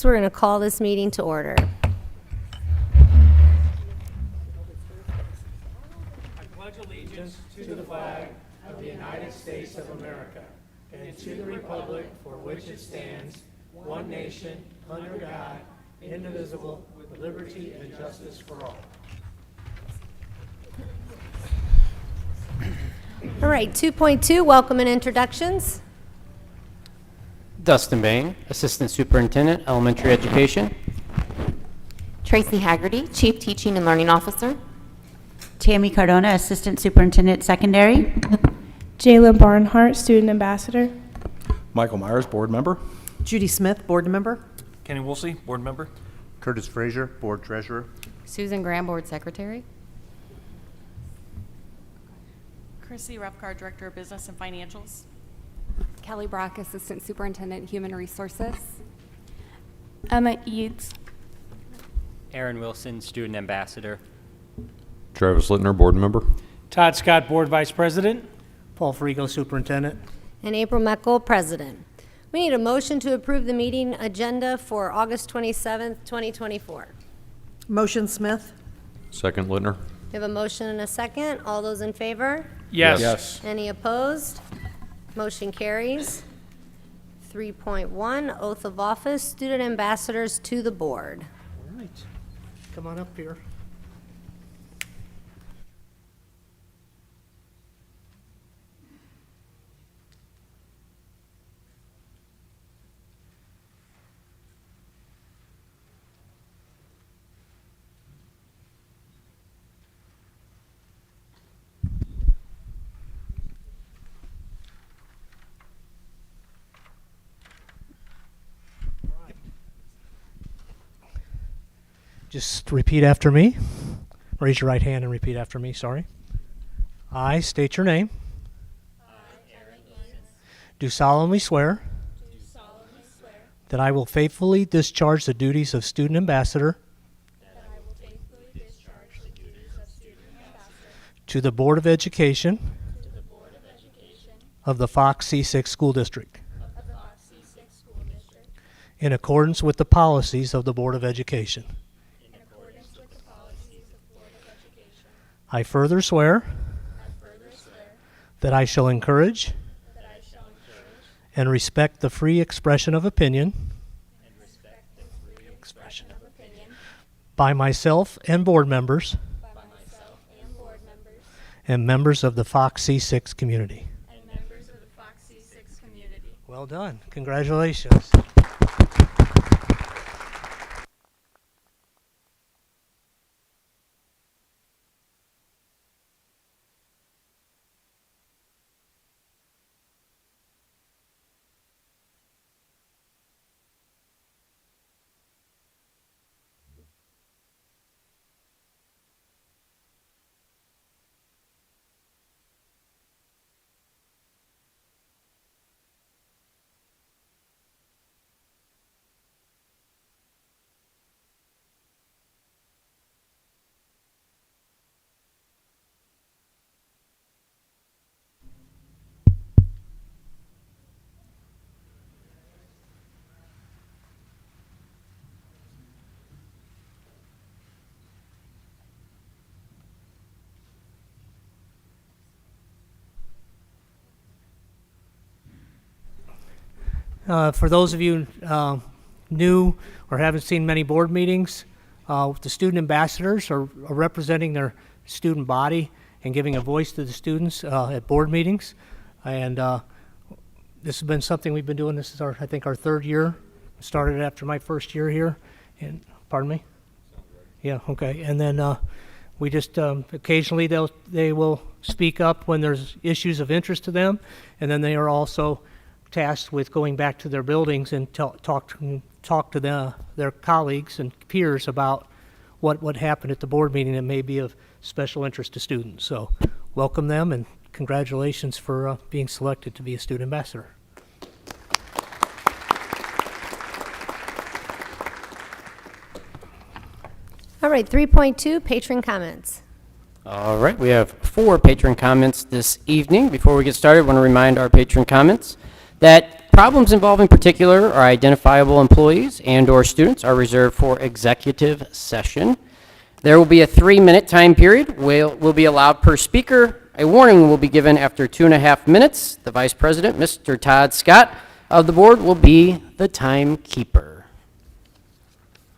6, we're going to call this meeting to order. I pledge allegiance to the flag of the United States of America and to the republic for which it stands, one nation, under God, indivisible, with liberty and justice for all. All right, 2.2, welcome and introductions. Dustin Bain, Assistant Superintendent, Elementary Education. Tracy Haggerty, Chief Teaching and Learning Officer. Tammy Cardona, Assistant Superintendent, Secondary. Jayla Barnhart, Student Ambassador. Michael Myers, Board Member. Judy Smith, Board Member. Kenny Woolsey, Board Member. Curtis Frazier, Board Treasurer. Susan Graham, Board Secretary. Chrissy Refcar, Director of Business and Financials. Kelly Brock, Assistant Superintendent, Human Resources. Emma Eads. Aaron Wilson, Student Ambassador. Travis Littner, Board Member. Todd Scott, Board Vice President. Paul Frigo, Superintendent. And April Meckel, President. We need a motion to approve the meeting agenda for August 27th, 2024. Motion Smith. Second Littner. We have a motion and a second. All those in favor? Yes. Any opposed? Motion carries. 3.1, Oath of Office, Student Ambassadors to the Board. All right. Come on up here. Just repeat after me. Raise your right hand and repeat after me, sorry. I state your name. Do solemnly swear that I will faithfully discharge the duties of Student Ambassador to the Board of Education of the Fox C-6 School District in accordance with the policies of the Board of Education. I further swear that I shall encourage and respect the free expression of opinion by myself and board members and members of the Fox C-6 community. Well done. Congratulations. For those of you new or haven't seen many board meetings, the student ambassadors are representing their student body and giving a voice to the students at board meetings. And this has been something we've been doing. This is I think our third year. Started after my first year here. And pardon me? Yeah, okay. And then we just occasionally they will speak up when there's issues of interest to them, and then they are also tasked with going back to their buildings and talk to their colleagues and peers about what happened at the board meeting that may be of special interest to students. So welcome them and congratulations for being selected to be a student ambassador. All right, 3.2, patron comments. All right, we have 4 patron comments this evening. Before we get started, I want to remind our patron comments that problems involving particular or identifiable employees and/or students are reserved for executive session. There will be a 3-minute time period will be allowed per speaker. A warning will be given after 2.5 minutes. The Vice President, Mr. Todd Scott of the board, will be the timekeeper.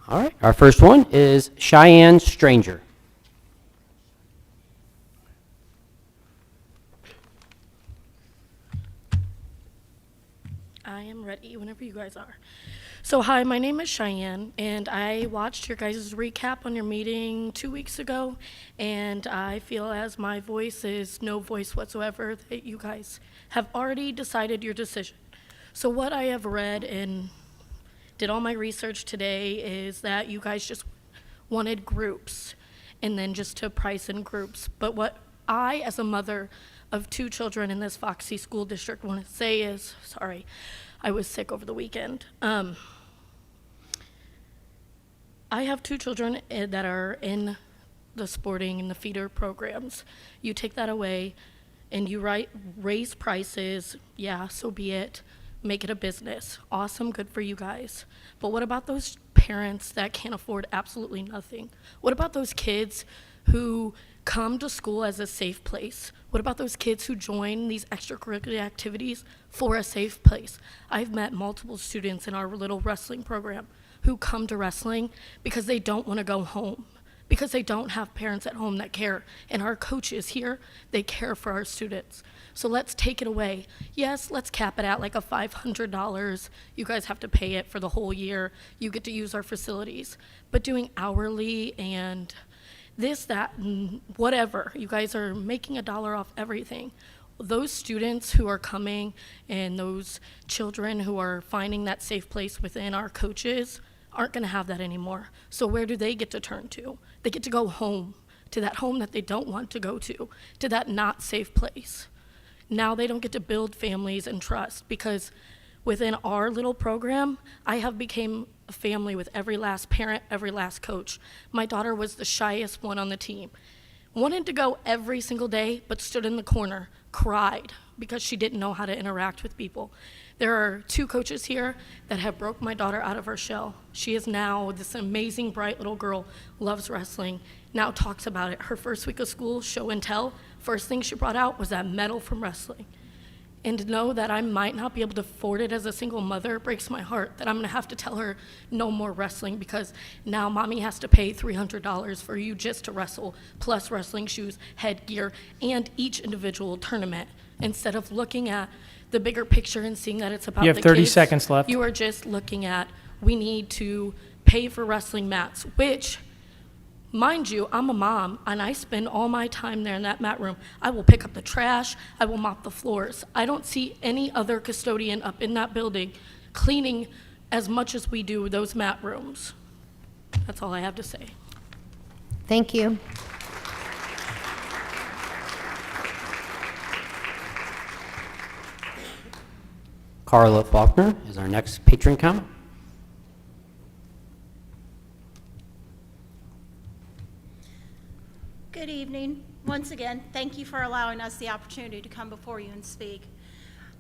All right, our first one is Cheyenne Stranger. I am ready whenever you guys are. So hi, my name is Cheyenne, and I watched your guys' recap on your meeting 2 weeks ago, and I feel as my voice is no voice whatsoever, that you guys have already decided your decision. So what I have read and did all my research today is that you guys just wanted groups, and then just to price in groups. But what I, as a mother of 2 children in this Foxy School District, want to say is, sorry, I was sick over the weekend. I have 2 children that are in the sporting and the feeder programs. You take that away and you raise prices, yeah, so be it. Make it a business. Awesome, good for you guys. But what about those parents that can't afford absolutely nothing? What about those kids who come to school as a safe place? What about those kids who join these extracurricular activities for a safe place? I've met multiple students in our little wrestling program who come to wrestling because they don't want to go home, because they don't have parents at home that care. And our coaches here, they care for our students. So let's take it away. Yes, let's cap it at like a $500. You guys have to pay it for the whole year. You get to use our facilities. But doing hourly and this, that, and whatever, you guys are making $1 off everything. Those students who are coming and those children who are finding that safe place within our coaches aren't going to have that anymore. So where do they get to turn to? They get to go home, to that home that they don't want to go to that not safe place. Now they don't get to build families and trust, because within our little program, I have became a family with every last parent, every last coach. My daughter was the shyest one on the team. Wanted to go every single day, but stood in the corner, cried, because she didn't know how to interact with people. There are 2 coaches here that have broke my daughter out of her shell. She is now this amazing, bright little girl, loves wrestling, now talks about it. Her first week of school, show and tell, first thing she brought out was that medal from wrestling. And to know that I might not be able to afford it as a single mother breaks my heart, that I'm gonna have to tell her no more wrestling, because now mommy has to pay $300 for you just to wrestle, plus wrestling shoes, headgear, and each individual tournament. Instead of looking at the bigger picture and seeing that it's about the You kids. have 30 seconds left. You are just looking at, we need to pay for wrestling mats, which, mind you, I'm a mom, and I spend all my time there in that mat room. I will pick up the trash, I will mop the floors. I don't see any other custodian up in that building cleaning as much as we do those mat rooms. That's all I have to say. Thank you. Carla Faulkner is our next patron comment. Good evening. Once again, thank you for allowing us the opportunity to come before you and speak.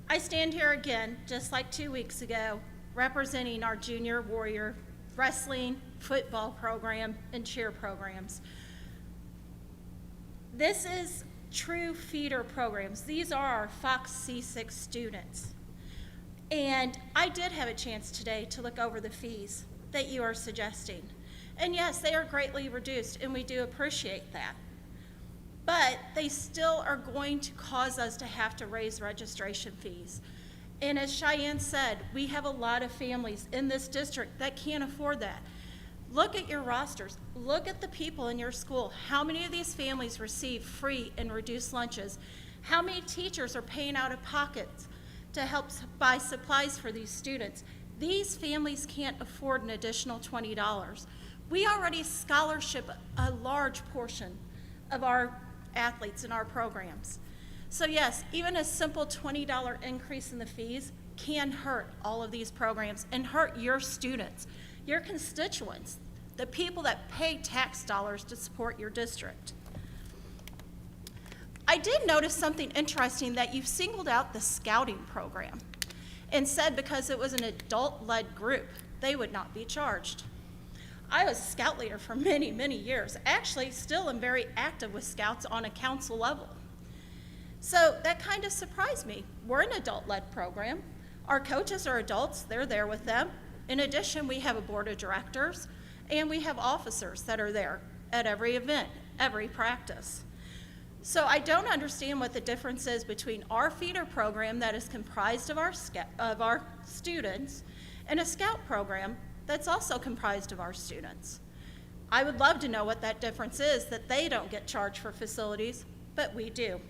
I stand here again, just like 2 weeks ago, representing our Junior Warrior wrestling, football program, and cheer programs. This is true feeder programs. These are our Fox C-6 students. And I did have a chance today to look over the fees that you are suggesting. And yes, they are greatly reduced, and we do appreciate that. But they still are going to cause us to have to raise registration fees. And as Cheyenne said, we have a lot of families in this district that can't afford that. Look at your rosters. Look at the people in your school. How many of these families receive free and reduced lunches? How many teachers are paying out of pockets to help buy supplies for these students? These families can't afford an additional $20. We already scholarship a large portion of our athletes in our programs. So yes, even a simple $20 increase in the fees can hurt all of these programs and hurt your students, your constituents, the people that pay tax dollars to support your district. I did notice something interesting, that you've singled out the scouting program. and said because it was an adult-led group, they would not be charged. I was a scout leader for many, many years. Actually, still am very active with scouts on a council level. So that kind of surprised me. We're an adult-led program. Our coaches are adults, they're there with them. In addition, we have a board of directors, and we have officers that are there at every event, every practice. So I don't understand what the difference is between our feeder program that is comprised of our students and a scout program that's also comprised of our students. I would love to know what that difference is, that they don't get charged for facilities, but we do.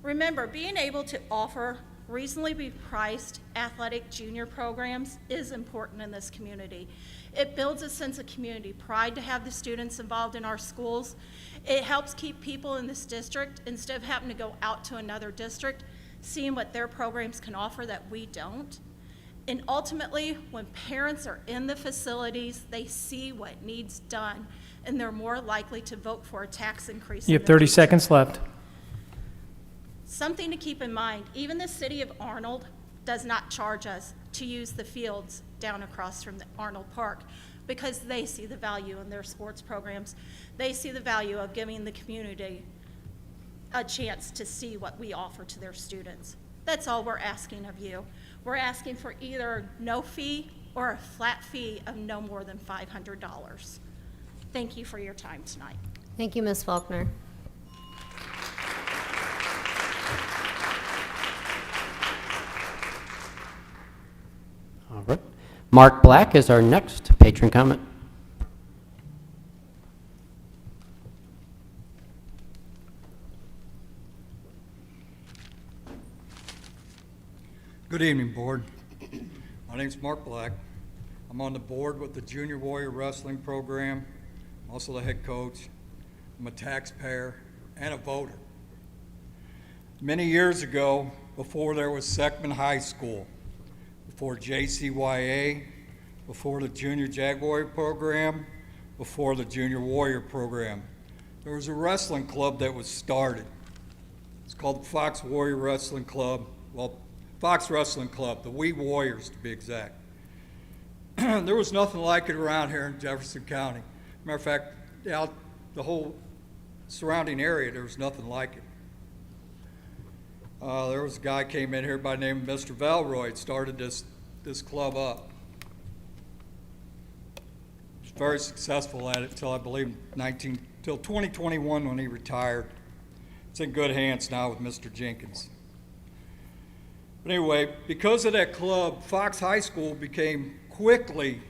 Remember, being able to offer reasonably priced athletic junior programs is important in this community. It builds a sense of community pride to have the students involved in our schools. It helps keep people in this district, instead of having to go out to another district, seeing what their programs can offer that we don't. And ultimately, when parents are in the facilities, they see what needs done, and they're more likely to vote for a tax increase. You have 30 seconds left. Something to keep in mind, even the city of Arnold does not charge us to use the fields down across from the Arnold Park because they see the value in their sports programs. They see the value of giving the community a chance to see what we offer to their students. That's all we're asking of you. We're asking for either no fee or a flat fee of no more than $500. Thank you for your time tonight. Thank you, Ms. Faulkner. All right. Mark Black is our next patron comment. Good evening, Board. My name's Mark Black. I'm on the board with the Junior Warrior Wrestling Program. I'm also the head coach. I'm a taxpayer and a voter. Many years ago, before there was Seckman High School, before JCYA, before the Junior Jaguar program, before the Junior Warrior program, there was a wrestling club that was started. It's called the Fox Warrior Wrestling Club. Well, Fox Wrestling Club, the We Warriors to be exact. There was nothing like it around here in Jefferson County. Matter of fact, out the whole surrounding area, there was nothing like it. There was a guy came in here by the name of Mr. Valroy, started this club up. He was very successful at it until I believe till 2021 when he retired. It's in good hands now with Mr. Jenkins. But anyway, because of that club, Fox High School quickly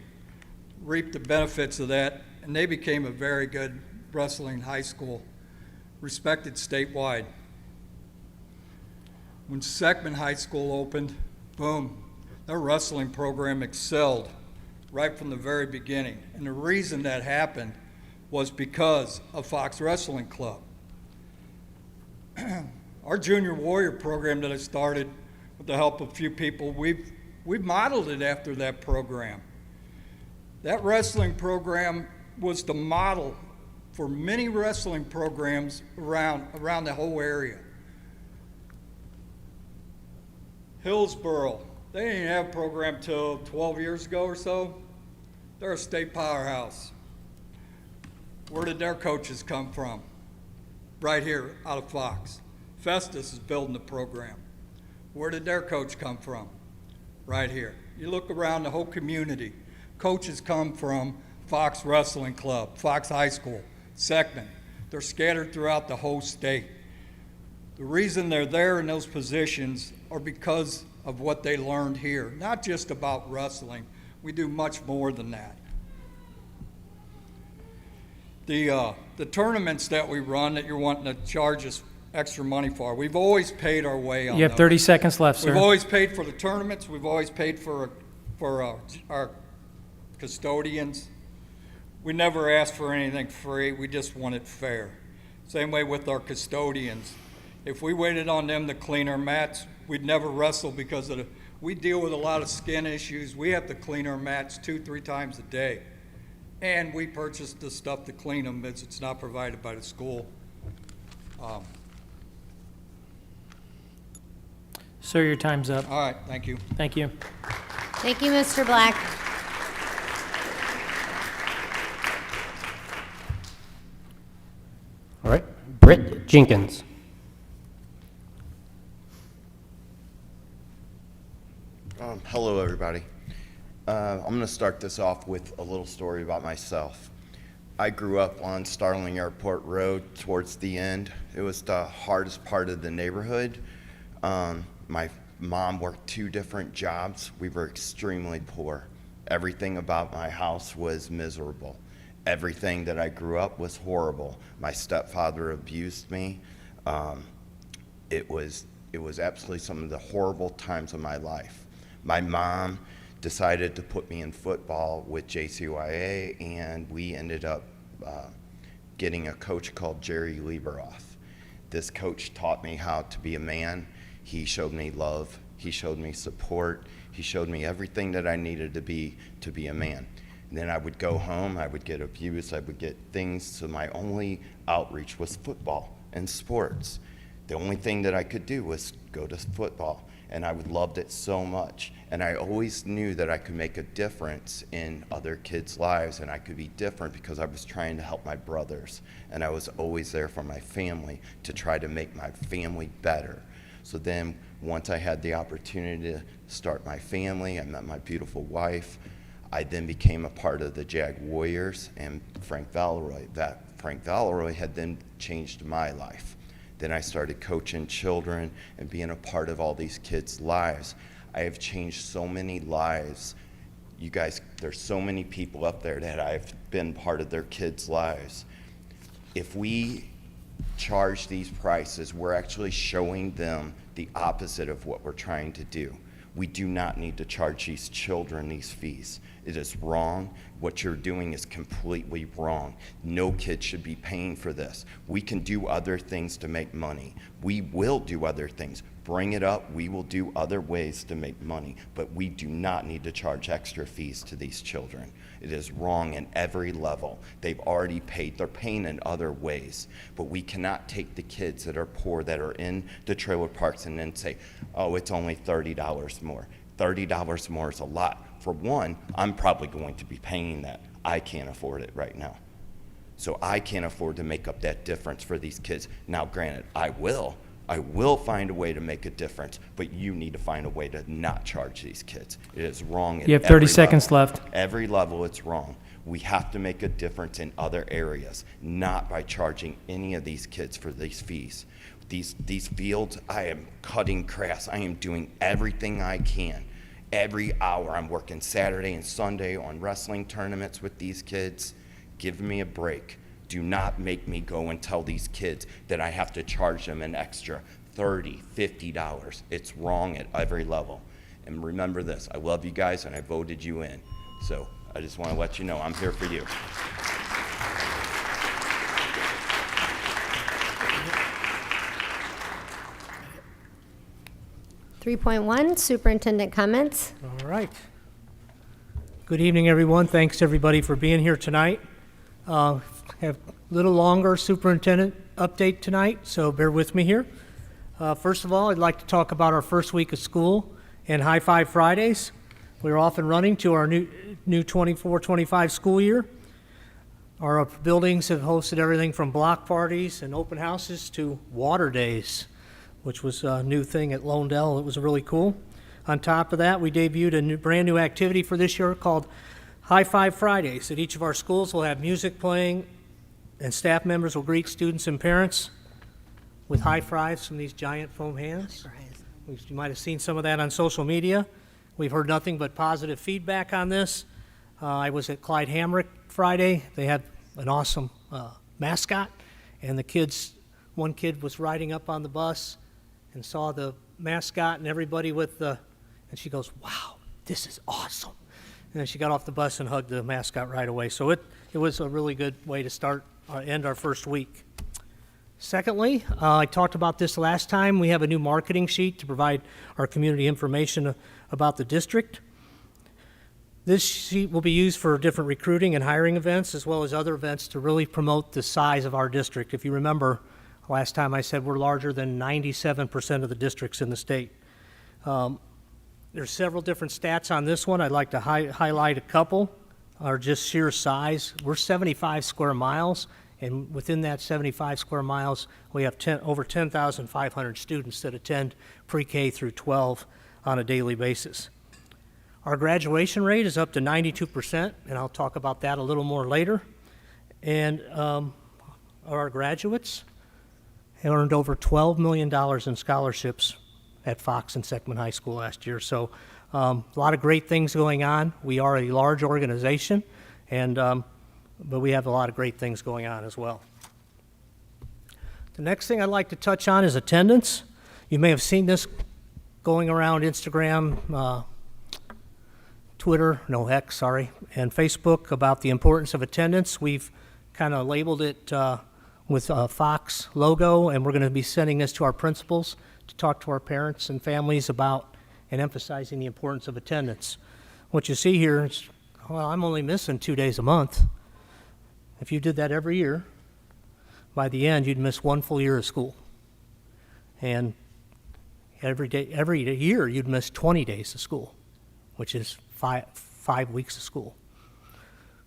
reaped the benefits of that, and they became a very good wrestling high school, respected statewide. When Seckman High School opened, boom, their wrestling program excelled right from the very beginning. And the reason that happened was because of Fox Wrestling Club. Our Junior Warrior program that I started with the help of a few people, we've modeled it after that program. That wrestling program was the model for many wrestling programs around the whole area. Hillsboro, they didn't even have a program till 12 years ago or so. They're a state powerhouse. Where did their coaches come from? Right here, out of Fox. Festus is building the program. Where did their coach come from? Right here. You look around the whole community. Coaches come from Fox Wrestling Club, Fox High School, Seckman. They're scattered throughout the whole state. The reason they're there in those positions are because of what they learned here. Not just about wrestling. We do much more than that. The tournaments that we run that you're wanting to charge us extra money for, we've always paid our way on You have those. 30 seconds left, sir. We've always paid for the tournaments. We've always paid for our custodians. We never asked for anything free. We just want it fair. Same way with our custodians. If we waited on them to clean our mats, we'd never wrestle because we deal with a lot of skin issues. We have to clean our mats 2-3 times a day. And we purchase the stuff to clean them. It's not provided by the school. Sir, your time's up. All right, thank you. Thank you. Thank you, Mr. Black. All right, Britt Jenkins. Hello, everybody. I'm going to start this off with a little story about myself. I grew up on Starling Airport Road towards the end. It was the hardest part of the neighborhood. My mom worked 2 different jobs. We were extremely poor. Everything about my house was miserable. Everything that I grew up was horrible. My stepfather abused me. It was absolutely some of the horrible times of my life. My mom decided to put me in football with JCYA, and we ended up getting a coach called Jerry Lieberoth. This coach taught me how to be a man. He showed me love. He showed me support. He showed me everything that I needed to be a man. And then I would go home, I would get abused, I would get things, so my only outreach was football and sports. The only thing that I could do was go to football, and I loved it so much. And I always knew that I could make a difference in other kids' lives, and I could be different because I was trying to help my brothers, and I was always there for my family to try to make my family better. So then once I had the opportunity to start my family, I met my beautiful wife. I then became a part of the Jag Warriors and Frank Valeroy. That Frank Valeroy had then changed my life. Then I started coaching children and being a part of all these kids' lives. I have changed so many lives. You guys, there's so many people up there that I've been part of their kids' lives. If we charge these prices, we're actually showing them the opposite of what we're trying to do. We do not need to charge these children these fees. It is wrong. What you're doing is completely wrong. No kid should be paying for this. We can do other things to make money. We will do other things. Bring it up. We will do other ways to make money. But we do not need to charge extra fees to these children. It is wrong in every level. They've already paid. They're paying in other ways. But we cannot take the kids that are poor, that are in the trailer parks, and then say, oh, it's only $30 more. $30 more is a lot. For one, I'm probably going to be paying that. I can't afford it right now. So I can't afford to make up that difference for these kids. Now, granted, I will find a way to make a difference, but you need to find a way to not charge these kids. It is wrong at You have 30 every seconds level. left. Every level it's wrong. We have to make a difference in other areas, not by charging any of these kids for these fees. These fields, I am cutting grass. I am doing everything I can. Every hour I'm working Saturday and Sunday on wrestling tournaments with these kids. Give me a break. Do not make me go and tell these kids that I have to charge them an extra $30, $50. It's wrong at every level. And remember this, I love you guys and I voted you in. So I just want to let you know I'm here for you. .1, superintendent comments. All right. Good evening, everyone. Thanks, everybody, for being here tonight. Have a little longer superintendent update tonight, so bear with me here. First of all, I'd like to talk about our first week of school and High Five Fridays. We're off and running to our new 24-25 school year. Our buildings have hosted everything from block parties and open houses to water days, which was a new thing at Londell. It was really cool. On top of that, we debuted a brand new activity for this year called High Five Fridays. At each of our schools, we'll have music playing, and staff members will greet students and parents with high fives from these giant foam hands. You might have seen some of that on social media. We've heard nothing but positive feedback on this. I was at Clyde Hamrick Friday. They had an awesome mascot, and one kid was riding up on the bus and saw the mascot and everybody and she goes, wow, this is awesome. And then she got off the bus and hugged the mascot right away. So it was a really good way to end our first week. Secondly, I talked about this last time. We have a new marketing sheet to provide our community information about the district. This sheet will be used for different recruiting and hiring events, as well as other events to really promote the size of our district. If you remember, last time I said we're larger than 97% of the districts in the state. There's several different stats on this one. I'd like to highlight a couple, are just sheer size. We're 75 square miles, and within that 75 square miles, we have over 10,500 students that attend pre-K through 12 on a daily basis. Our graduation rate is up to 92%, and I'll talk about that a little more later. And our graduates earned over $12 million in scholarships at Fox and Seckman High School last year. So a lot of great things going on. We are a large organization, and but we have a lot of great things going on as well. The next thing I'd like to touch on is attendance. You may have seen this going around Instagram, Twitter, no, X, sorry, and Facebook about the importance of attendance. We've kind of labeled it with a Fox logo, and we're going to be sending this to our principals to talk to our parents and families about and emphasizing the importance of attendance. What you see here is, well, I'm only missing 2 days a month. If you did that every year, by the end, you'd miss 1 full year of school. And every year, you'd miss 20 days of school, which is five weeks of school.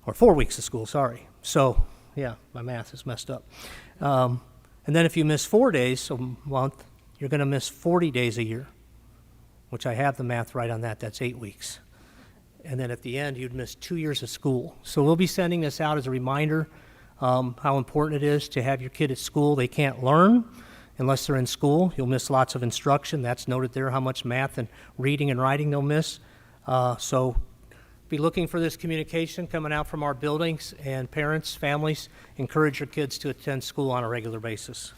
Or 4 weeks of school, sorry. So, yeah, my math is messed up. And then if you miss 4 days a month, you're going to miss 40 days a year, which I have the math right on that. That's 8 weeks. And then at the end, you'd miss 2 years of school. So we'll be sending this out as a reminder how important it is to have your kid at school. They can't learn unless they're in school. You'll miss lots of instruction. That's noted there, how much math and reading and writing they'll miss. So be looking for this communication coming out from our buildings, and parents, families, encourage your kids to attend school on a regular basis.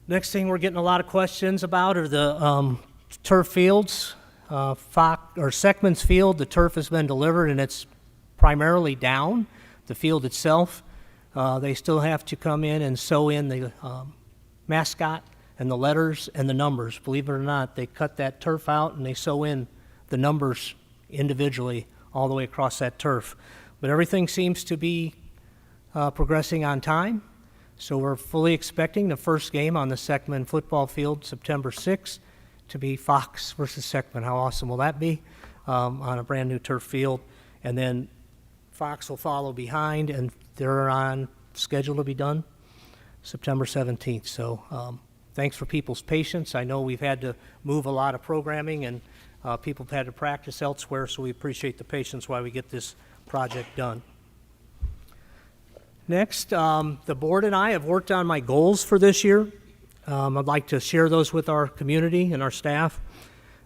Next thing we're getting a lot of questions about are the turf fields. Seckman's field, the turf has been delivered and it's primarily down. The field itself, they still have to come in and sew in the mascot and the letters and the numbers. Believe it or not, they cut that turf out and they sew in the numbers individually all the way across that turf. But everything seems to be progressing on time. So we're fully expecting the first game on the Seckman football field September 6th to be Fox versus Seckman. How awesome will that be on a brand new turf field? And then Fox will follow behind, and they're on schedule to be done September 17th. So thanks for people's patience. I know we've had to move a lot of programming, and people have had to practice elsewhere, so we appreciate the patience while we get this project done. Next, the board and I have worked on my goals for this year. I'd like to share those with our community and our staff.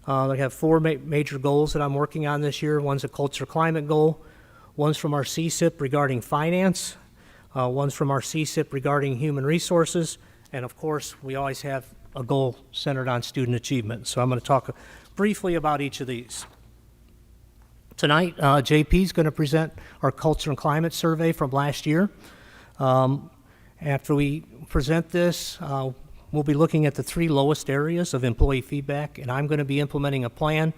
I have 4 major goals that I'm working on this year. One's a culture climate goal. One's from our C-SIP regarding finance. One's from our C-SIP regarding human resources. And of course, we always have a goal centered on student achievement. So I'm going to talk briefly about each of these. Tonight, JP is going to present our culture and climate survey from last year. After we present this, we'll be looking at the 3 lowest areas of employee feedback, and I'm going to be implementing a plan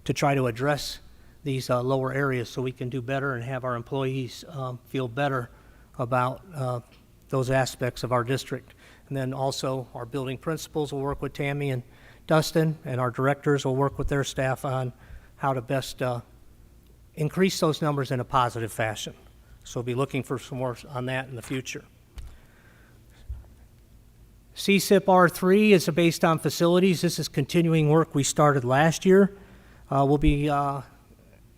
to try to address these lower areas so we can do better and have our employees feel better about those aspects of our district. And then also our building principals will work with Tammy and Dustin, and our directors will work with their staff on how to best increase those numbers in a positive fashion. So we'll be looking for some more on that in the future. C-SIP R3 is based on facilities. This is continuing work we started last year. We'll be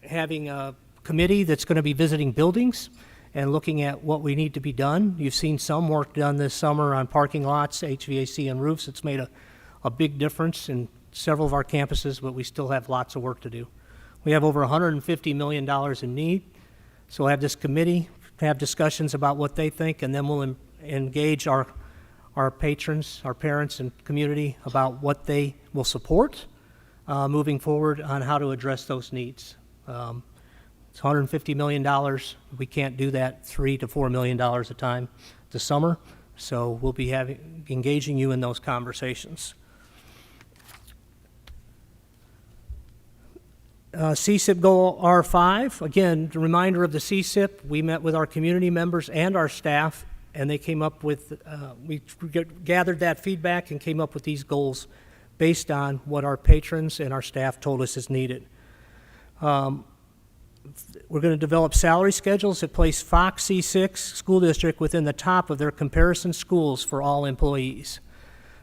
having a committee that's going to be visiting buildings and looking at what we need to be done. You've seen some work done this summer on parking lots, HVAC, and roofs. It's made a big difference in several of our campuses, but we still have lots of work to do. We have over $150 million in need, so we'll have this committee have discussions about what they think, and then we'll engage our patrons, our parents, and community about what they will support moving forward on how to address those needs. It's $150 million. We can't do that $3 to $4 million a time this summer, so we'll be engaging you in those conversations. C-SIP Goal R5, again, a reminder of the C-SIP. We met with our community members and our staff, and they came up with, we gathered that feedback and came up with these goals based on what our patrons and our staff told us is needed. We're going to develop salary schedules that place Fox C-6 school district within the top of their comparison schools for all employees.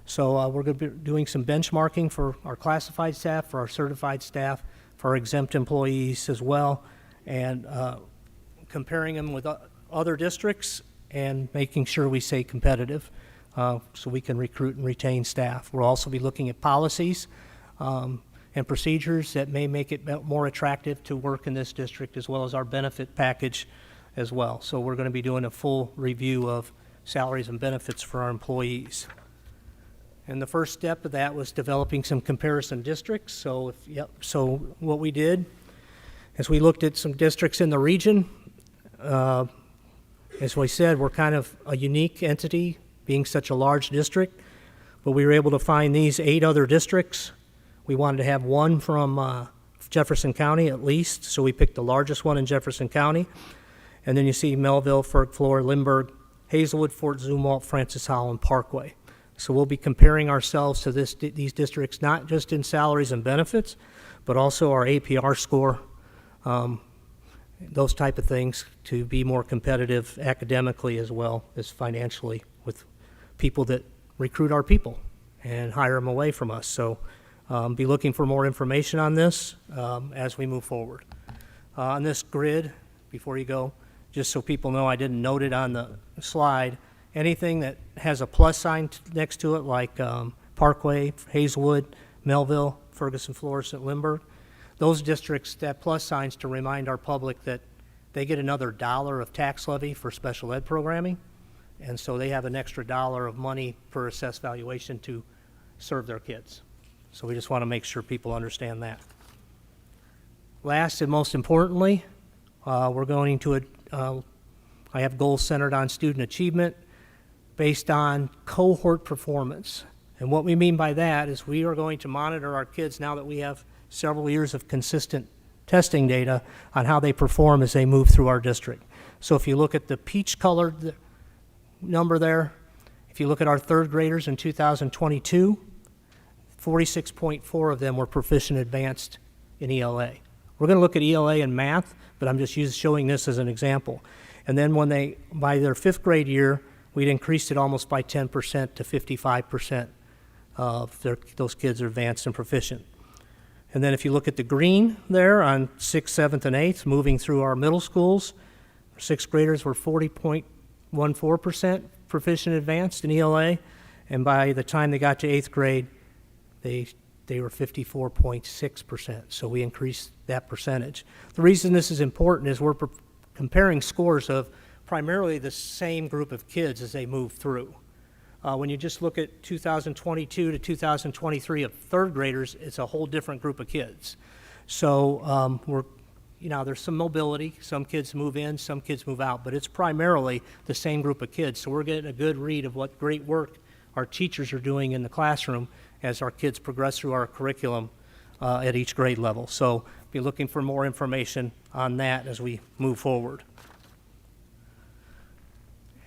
So we're going to be doing some benchmarking for our classified staff, for our certified staff, for our exempt employees as well, and comparing them with other districts and making sure we stay competitive so we can recruit and retain staff. We'll also be looking at policies and procedures that may make it more attractive to work in this district, as well as our benefit package as well. So we're going to be doing a full review of salaries and benefits for our employees. And the first step of that was developing some comparison districts. So so what we did is we looked at some districts in the region. As we said, we're kind of a unique entity, being such a large district, but we were able to find these 8 other districts. We wanted to have one from Jefferson County at least, so we picked the largest one in Jefferson County. And then you see Melville, Ferg, Fleur, Lindbergh, Hazelwood, Fort Zumwalt, Francis Holland, Parkway. So we'll be comparing ourselves to these districts, not just in salaries and benefits, but also our APR score, those type of things, to be more competitive academically as well as financially with people that recruit our people and hire them away from us. So be looking for more information on this as we move forward. On this grid, before you go, just so people know, I didn't note it on the slide, anything that has a plus sign next to it, like Parkway, Hazelwood, Melville, Ferguson, Florissant, Lindbergh, those districts, that plus signs to remind our public that they get another $1 of tax levy for special ed programming, and so they have an extra $1 of money per assessed valuation to serve their kids. So we just want to make sure people understand that. Last and most importantly, we're going to, I have goals centered on student achievement based on cohort performance. And what we mean by that is we are going to monitor our kids now that we have several years of consistent testing data on how they perform as they move through our district. So if you look at the peach-colored number there, if you look at our third graders in 2022, 46.4 of them were proficient advanced in ELA. We're going to look at ELA and math, but I'm just showing this as an example. And then when they, by their 5th grade year, we'd increased it almost by 10% to 55% of those kids are advanced and proficient. And then if you look at the green there on 6th, 7th, and 8th, moving through our middle schools, 6th graders were 40.14% proficient advanced in ELA, and by the time they got to 8th grade, they were 54.6%, so we increased that percentage. The reason this is important is we're comparing scores of primarily the same group of kids as they move through. When you just look at 2022 to 2023 of third graders, it's a whole different group of kids. So there's some mobility. Some kids move in, some kids move out, but it's primarily the same group of kids. So we're getting a good read of what great work our teachers are doing in the classroom as our kids progress through our curriculum at each grade level. So be looking for more information on that as we move forward.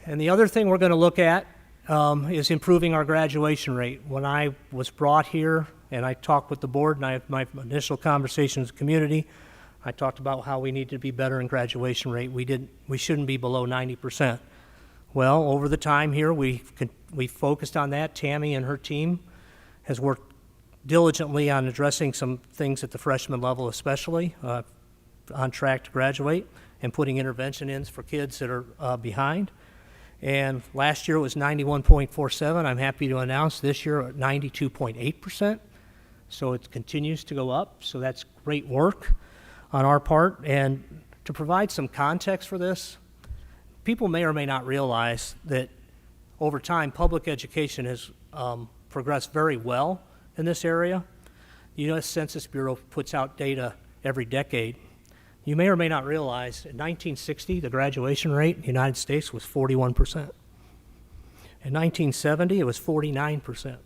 And the other thing we're going to look at is improving our graduation rate. When I was brought here and I talked with the board and I had my initial conversations with the community, I talked about how we need to be better in graduation rate. We shouldn't be below 90%. Well, over the time here, we focused on that. Tammy and her team has worked diligently on addressing some things at the freshman level, especially on track to graduate, and putting intervention in for kids that are behind. And last year it was 91.47. I'm happy to announce this year at 92.8%. So it continues to go up. So that's great work on our part. And to provide some context for this, people may or may not realize that over time public education has progressed very well in this area. The U.S. Census Bureau puts out data every decade. You may or may not realize in 1960, the graduation rate in the United States was 41%. In 1970, it was 49%.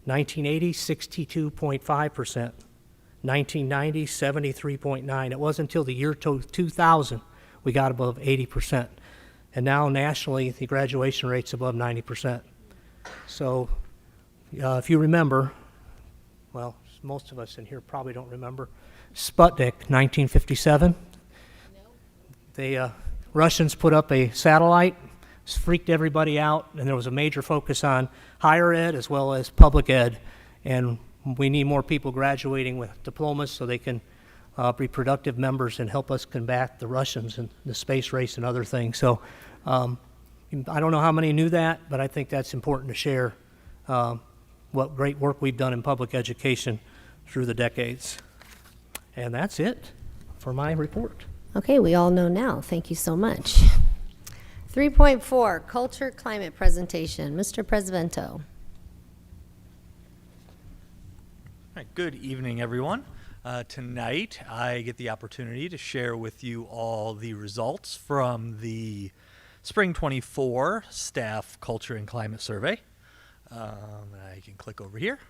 1980, 62.5%. 1990, 73.9%. It wasn't until the year 2000 we got above 80%. And now nationally, the graduation rate's above 90%. So If you remember, well, most of us in here probably don't remember, Sputnik, 1957. The Russians put up a satellite, freaked everybody out, and there was a major focus on higher ed as well as public ed. And we need more people graduating with diplomas so they can be productive members and help us combat the Russians and the space race and other things. So I don't know how many knew that, but I think that's important to share what great work we've done in public education through the decades. And that's it for my report. Okay, we all know now. Thank you so much. 3.4, Culture Climate Presentation. Mr. Presidento. All right, good evening, everyone. Tonight, I get the opportunity to share with you all the results from the Spring 24 Staff Culture and Climate Survey. I can click over here.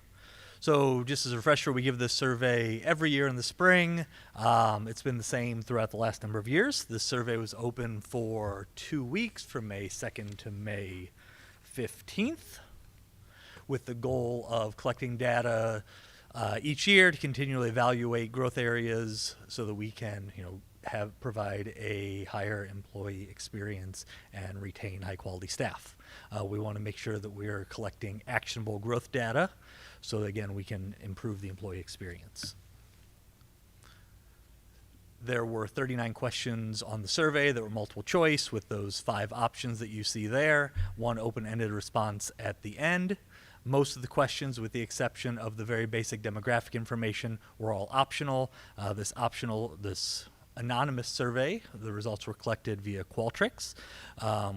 So just as a refresher, we give this survey every year in the spring. It's been the same throughout the last number of years. This survey was open for 2 weeks from May 2nd to May 15th with the goal of collecting data each year to continually evaluate growth areas so that we can, provide a higher employee experience and retain high quality staff. We want to make sure that we're collecting actionable growth data so that, again, we can improve the employee experience. There were 39 questions on the survey that were multiple choice with those 5 options that you see there, 1 open-ended response at the end. Most of the questions, with the exception of the very basic demographic information, were all optional. This anonymous survey, the results were collected via Qualtrics.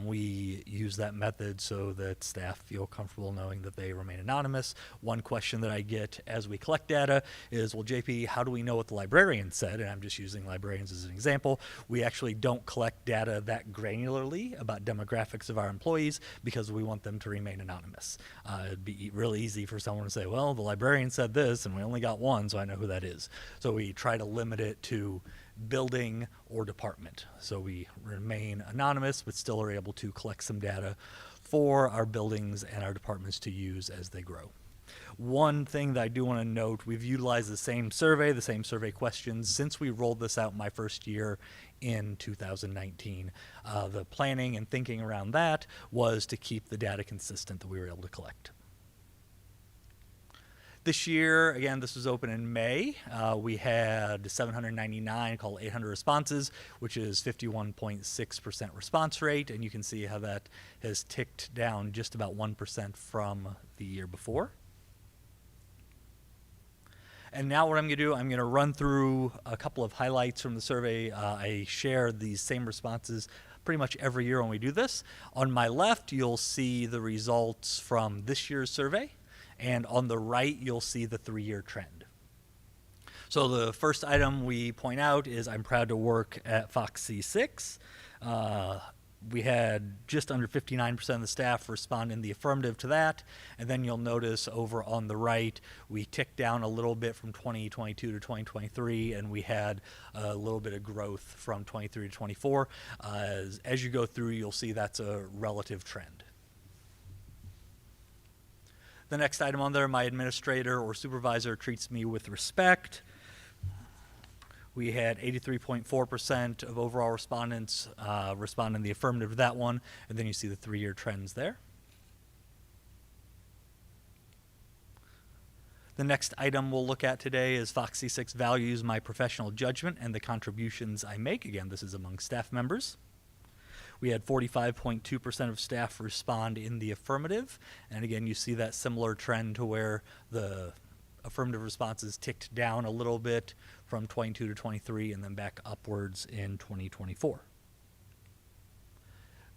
We use that method so that staff feel comfortable knowing that they remain anonymous. One question that I get as we collect data is, well, JP, how do we know what the librarian said? And I'm just using librarians as an example. We actually don't collect data that granularly about demographics of our employees because we want them to remain anonymous. It'd be really easy for someone to say, well, the librarian said this and we only got 1, so I know who that is. So we try to limit it to building or department. So we remain anonymous, but still are able to collect some data for our buildings and our departments to use as they grow. One thing that I do want to note, we've utilized the same survey questions since we rolled this out my first year in 2019. The planning and thinking around that was to keep the data consistent that we were able to collect. This year, again, this was open in May. We had 799, call 800 responses, which is 51.6% response rate. And you can see how that has ticked down just about 1% from the year before. And now what I'm going to do, I'm going to run through a couple of highlights from the survey. I share these same responses pretty much every year when we do this. On my left, you'll see the results from this year's survey. And on the right, you'll see the 3-year trend. So the first item we point out is I'm proud to work at Fox C-6. We had just under 59% of the staff respond in the affirmative to that. And then you'll notice over on the right, we ticked down a little bit from 2022 to 2023, and we had a little bit of growth from 23 to 24. As you go through, you'll see that's a relative trend. The next item on there, my administrator or supervisor treats me with respect. We had 83.4% of overall respondents respond in the affirmative to that one, and then you see the 3-year trends there. The next item we'll look at today is Fox C6 values my professional judgment and the contributions I make. Again, this is among staff members. We had 45.2% of staff respond in the affirmative. And again, you see that similar trend to where the affirmative responses ticked down a little bit from 22 to 23 and then back upwards in 2024.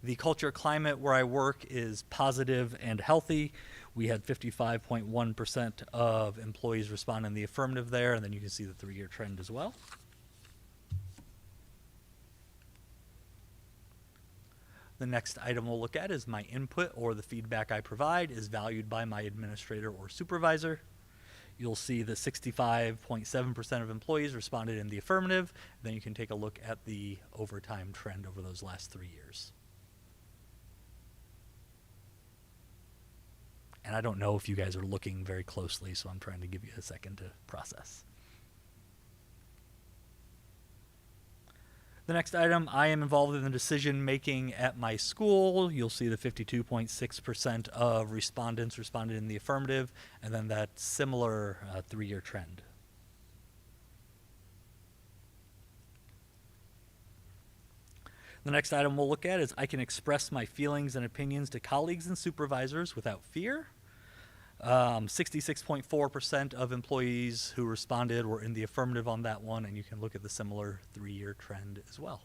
The culture climate where I work is positive and healthy. We had 55.1% of employees respond in the affirmative there, and then you can see the 3-year trend as well. The next item we'll look at is my input, or the feedback I provide is valued by my administrator or supervisor. You'll see that 65.7% of employees responded in the affirmative. Then you can take a look at the overtime trend over those last 3 years. And I don't know if you guys are looking very closely, so I'm trying to give you a second to process. The next item, I am involved in the decision making at my school. You'll see the 52.6% of respondents responded in the affirmative, and then that similar 3-year trend. The next item we'll look at is I can express my feelings and opinions to colleagues and supervisors without fear. 66.4% of employees who responded were in the affirmative on that one, and you can look at the similar 3-year trend as well.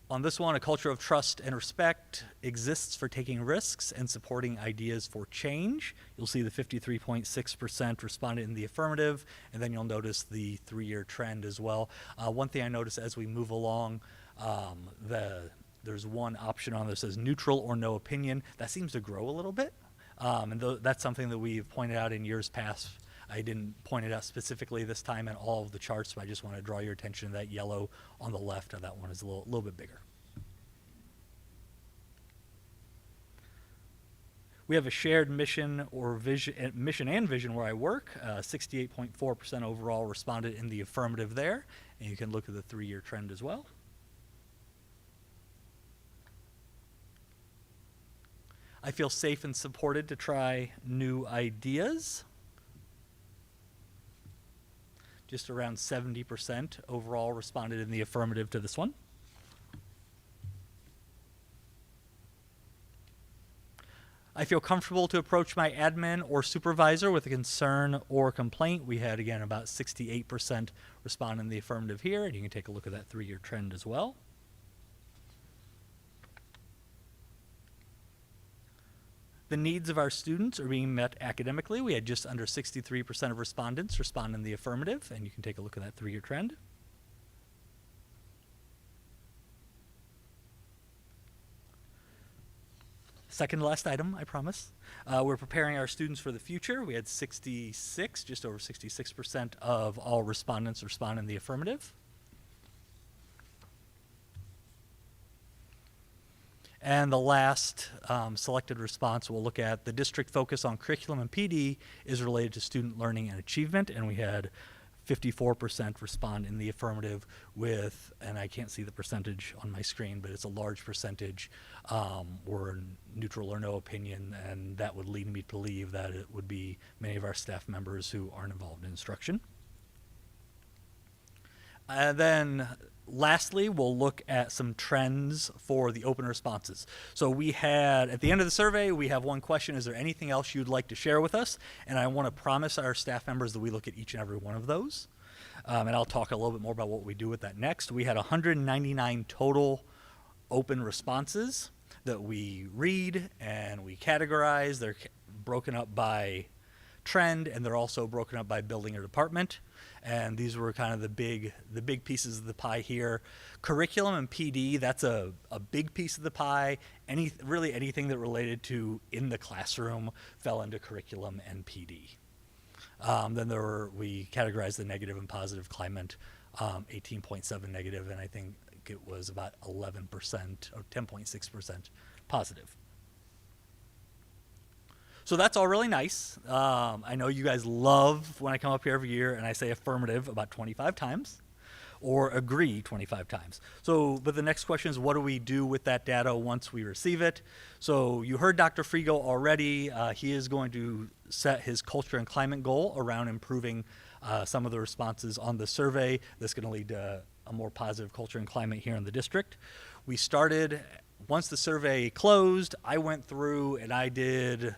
On this one, a culture of trust and respect exists for taking risks and supporting ideas for change. You'll see the 53.6% responded in the affirmative, and then you'll notice the 3-year trend as well. One thing I noticed as we move along, there's one option on there that says neutral or no opinion. That seems to grow a little bit, and that's something that we've pointed out in years past. I didn't point it out specifically this time in all of the charts, but I just want to draw your attention to that yellow on the left. Of that one is a little bit bigger. We have a shared mission or mission and vision where I work. 68.4% overall responded in the affirmative there, and you can look at the 3-year trend as well. I feel safe and supported to try new ideas. Just around 70% overall responded in the affirmative to this one. I feel comfortable to approach my admin or supervisor with a concern or complaint. We had, again, about 68% respond in the affirmative here, and you can take a look at that 3-year trend as well. The needs of our students are being met academically. We had just under 63% of respondents respond in the affirmative, and you can take a look at that 3-year trend. Second to last item, I promise. We're preparing our students for the future. We had just over 66% of all respondents respond in the affirmative. And the last selected response we'll look at, the district focus on curriculum and PD is related to student learning and achievement, and we had 54% respond in the affirmative with, and I can't see the percentage on my screen, but it's a large percentage were neutral or no opinion, and that would lead me to believe that it would be many of our staff members who aren't involved in instruction. And then lastly, we'll look at some trends for the open responses. So we had, at the end of the survey, we have one question: is there anything else you'd like to share with us? And I want to promise our staff members that we look at each and every one of those. And I'll talk a little bit more about what we do with that next. We had 199 total open responses that we read and we categorize. They're broken up by trend, and they're also broken up by building or department. And these were kind of the big pieces of the pie here. Curriculum and PD, that's a big piece of the pie. Really anything that related to in the classroom fell into curriculum and PD. Then we categorized the negative and positive climate, 18.7 negative, and I think it was about 11% or 10.6% positive. So that's all really nice. I know you guys love when I come up here every year and I say affirmative about 25 times or agree 25 times. But the next question is, what do we do with that data once we receive it? So you heard Dr. Frigo already. He is going to set his culture and climate goal around improving some of the responses on the survey. That's going to lead to a more positive culture and climate here in the district. We started, once the survey closed, I went through and I did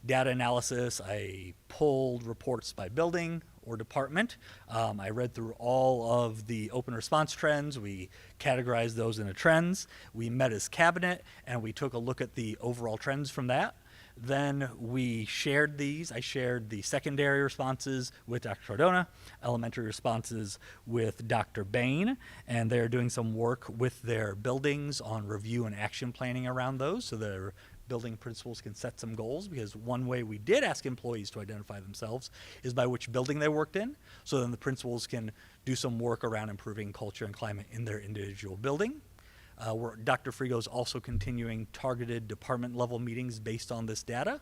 data analysis. I pulled reports by building or department. I read through all of the open response trends. We categorized those into trends. We met as cabinet and we took a look at the overall trends from that. Then we shared these. I shared the secondary responses with Dr. Cardona, elementary responses with Dr. Bain, and they're doing some work with their buildings on review and action planning around those. So they're building principals can set some goals, because one way we did ask employees to identify themselves is by which building they worked in. So then the principals can do some work around improving culture and climate in their individual building. Dr. Frigo is also continuing targeted department level meetings based on this data.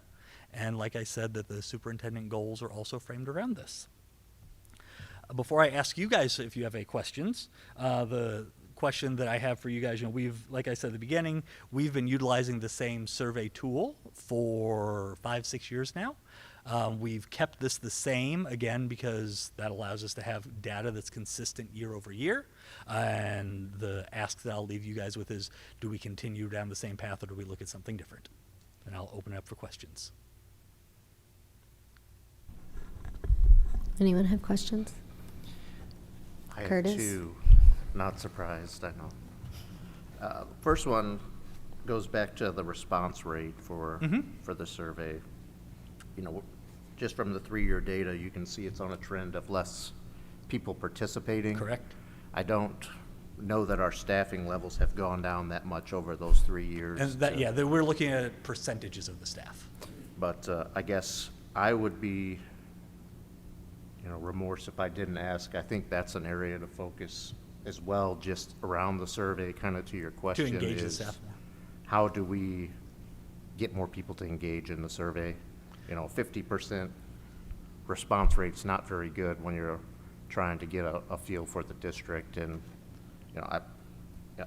And like I said, that the superintendent goals are also framed around this. Before I ask you guys if you have any questions, the question that I have for you guys, like I said at the beginning, we've been utilizing the same survey tool for 5-6 years now. We've kept this the same, again, because that allows us to have data that's consistent year over year. And the ask that I'll leave you guys with is, do we continue down the same path, or do we look at something different? And I'll open it up for questions. Anyone have questions? I have Curtis? two. Not surprised, I know. First one goes back to the response rate for the survey. Just from the 3-year data, you can see it's on a trend of less people participating. Correct. I don't know that our staffing levels have gone down that much over those 3 years. And that, yeah, we're looking at percentages of the staff. But I guess I would be, remorse if I didn't ask. I think that's an area to focus as well, just around the survey, kind of to your question. To engage the is staff more. how do we get more people to engage in the survey? 50% response rate's not very good when you're trying to get a feel for the district. And,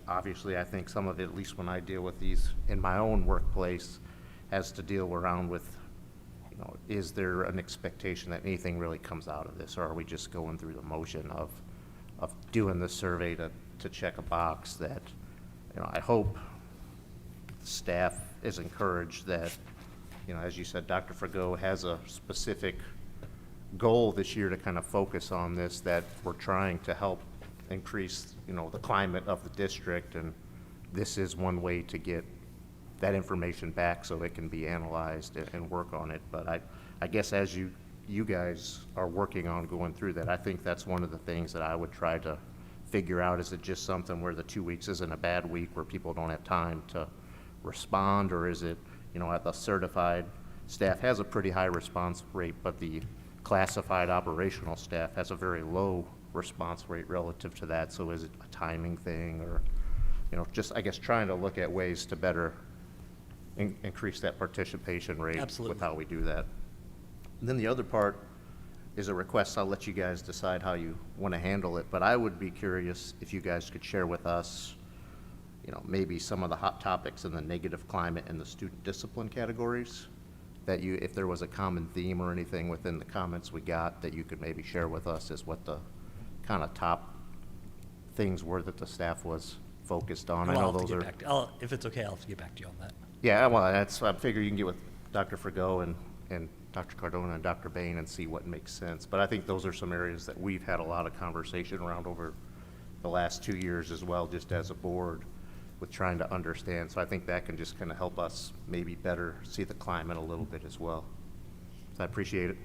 obviously I think some of it, at least when I deal with these in my own workplace, has to deal around with, is there an expectation that anything really comes out of this, or are we just going through the motion of doing this survey to check a box that, I hope staff is encouraged that, as you said, Dr. Frigo has a specific goal this year to kind of focus on this, that we're trying to help increase, the climate of the district, and this is one way to get that information back so it can be analyzed and work on it. But I guess as you guys are working on going through that, I think that's one of the things that I would try to figure out. Is it just something where the 2 weeks isn't a bad week where people don't have time to respond, or is it, at the certified staff has a pretty high response rate, but the classified operational staff has a very low response rate relative to that? So is it a timing thing, or, just, I guess, trying to look at ways to better increase that participation rate. Absolutely. With how we do that. And then the other part is a request. I'll let you guys decide how you want to handle it, but I would be curious if you guys could share with us, maybe some of the hot topics in the negative climate and the student discipline categories, that if there was a common theme or anything within the comments we got that you could maybe share with us as what the kind of top things were that the staff was focused on. Well, I know I'll have those to are. get back to, if it's okay, I'll have to get back to you on that. Yeah, well, I figure you can get with Dr. Frigo and Dr. Cardona and Dr. Bain and see what makes sense. But I think those are some areas that we've had a lot of conversation around over the last 2 years as well, just as a board, with trying to understand. So I think that can just kind of help us maybe better see the climate a little bit as well. So I appreciate it.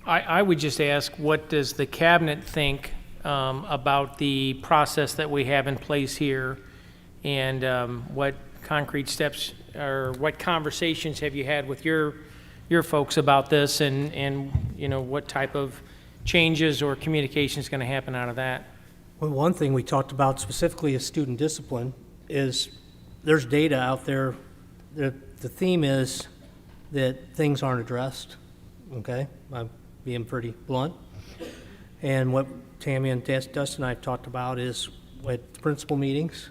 I would just ask, what does the cabinet think about the process that we have in place here, and what concrete steps or what conversations have you had with your folks about this, and what type of changes or communication is going to happen out of that? Well, one thing we talked about specifically is student discipline. Is there's data out there. The theme is that things aren't addressed. Okay, I'm being pretty blunt. And what Tammy and Dustin and I have talked about is at principal meetings,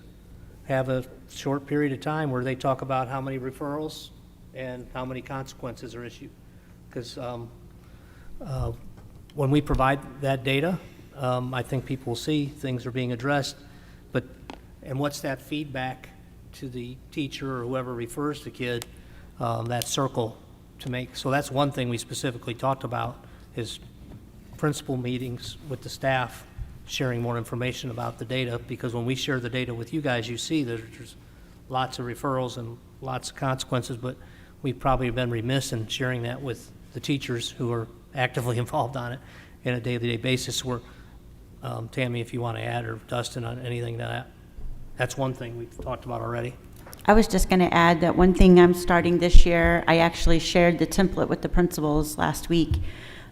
have a short period of time where they talk about how many referrals and how many consequences are issued. Because when we provide that data, I think people will see things are being addressed. And what's that feedback to the teacher or whoever refers the kid, that circle to make. So that's one thing we specifically talked about, is principal meetings with the staff, sharing more information about the data, because when we share the data with you guys, you see there's lots of referrals and lots of consequences, but we've probably been remiss in sharing that with the teachers who are actively involved on it in a day-to-day basis. Where, Tammy, if you want to add, or Dustin, on anything to that. That's one thing we've talked about already. I was just going to add that one thing I'm starting this year, I actually shared the template with the principals last week.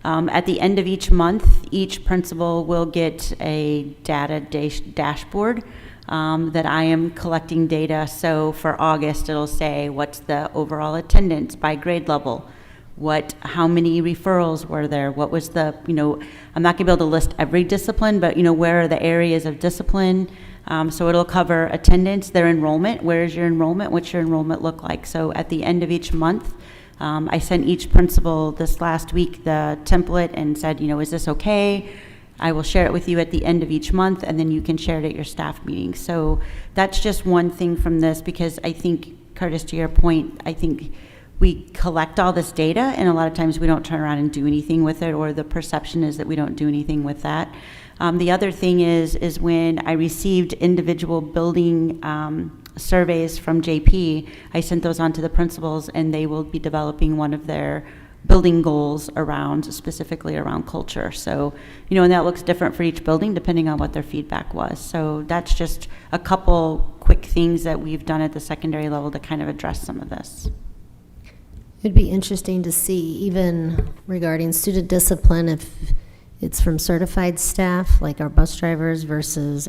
At the end of each month, each principal will get a data dashboard that I am collecting data. So for August, it'll say what's the overall attendance by grade level, how many referrals were there, what was the, I'm not gonna be able to list every discipline, but where are the areas of discipline? So it'll cover attendance, their enrollment, where is your enrollment, what's your enrollment look like? So at the end of each month, I sent each principal this last week the template and said, is this okay? I will share it with you at the end of each month, and then you can share it at your staff meeting. So that's just one thing from this, because I think, Curtis, to your point, I think we collect all this data, and a lot of times we don't turn around and do anything with it, or the perception is that we don't do anything with that. The other thing is when I received individual building surveys from JP, I sent those on to the principals, and they will be developing one of their building goals specifically around culture. So, and that looks different for each building depending on what their feedback was. So that's just a couple quick things that we've done at the secondary level to kind of address some of this. It'd be interesting to see, even regarding student discipline, if it's from certified staff, like our bus drivers versus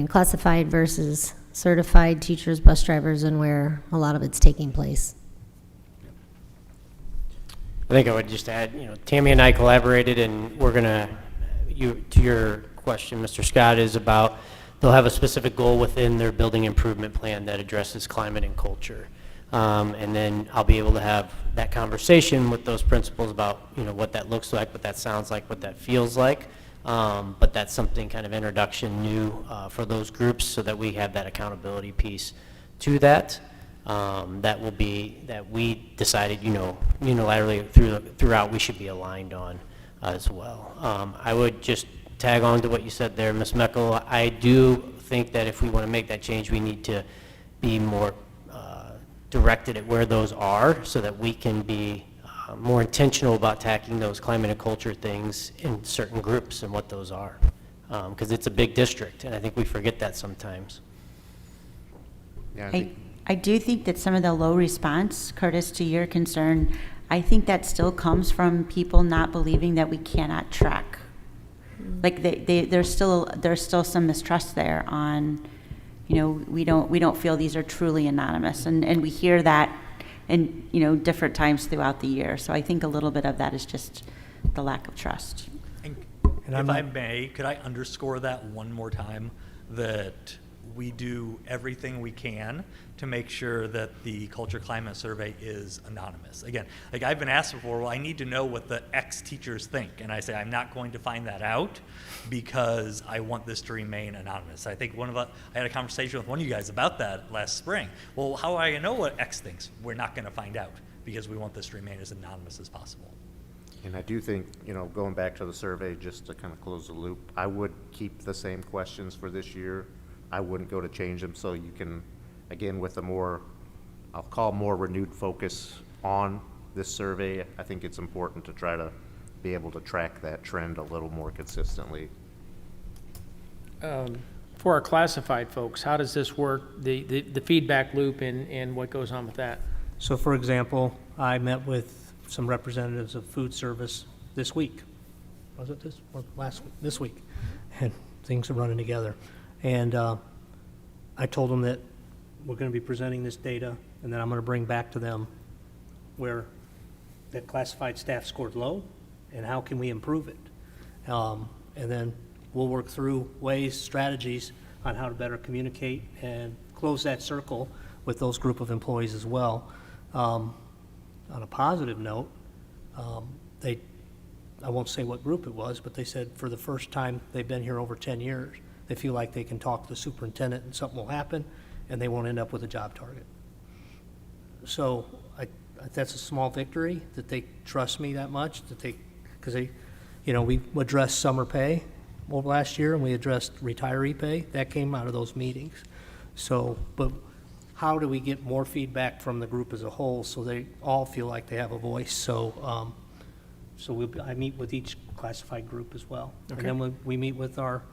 classified versus certified teachers, bus drivers, and where a lot of it's taking place. I think I would just add, Tammy and I collaborated, and we're gonna, to your question, Mr. Scott, is about, they'll have a specific goal within their building improvement plan that addresses climate and culture. And then I'll be able to have that conversation with those principals about, what that looks like, what that sounds like, what that feels like. But that's something kind of introduction new for those groups, so that we have that accountability piece to that. That will be, that we decided, unilaterally throughout we should be aligned on as well. I would just tag on to what you said there, Ms. Meckel. I do think that if we want to make that change, we need to be more directed at where those are, so that we can be more intentional about tackling those climate and culture things in certain groups and what those are. Because it's a big district, and I think we forget that sometimes. Yeah, I do think that some of the low response, Curtis, to your concern, I think that still comes from people not believing that we cannot track. Like there's still some mistrust there on, we don't feel these are truly anonymous, and we hear that in different times throughout the year. So I think a little bit of that is just the lack of trust. And if I may, could I underscore that one more time, that we do everything we can to make sure that the culture climate survey is anonymous. Again, like I've been asked before, well, I need to know what the ex teachers think. And I say, I'm not going to find that out because I want this to remain anonymous. I think I had a conversation with one of you guys about that last spring. Well, how do I know what X thinks? We're not going to find out because we want this to remain as anonymous as possible. And I do think, going back to the survey, just to kind of close the loop, I would keep the same questions for this year. I wouldn't go to change them, so you can, again, with a more, I'll call more renewed focus on this survey, I think it's important to try to be able to track that trend a little more consistently. For our classified folks, how does this work, the feedback loop and what goes on with that? So for example, I met with some representatives of food service this week. Was it this or last week? This week. And things are running together. And I told them that we're going to be presenting this data, and then I'm going to bring back to them where that classified staff scored low and how can we improve it. And then we'll work through ways, strategies on how to better communicate and close that circle with those group of employees as well. On a positive note, I won't say what group it was, but they said for the first time they've been here over 10 years, they feel like they can talk to the superintendent and something will happen and they won't end up with a job target. So that's a small victory that they trust me that much, because we addressed summer pay over last year and we addressed retiree pay. That came out of those meetings. So, but how do we get more feedback from the group as a whole so they all feel like they have a voice? So, I meet with each classified group as well. Okay. And then we meet with our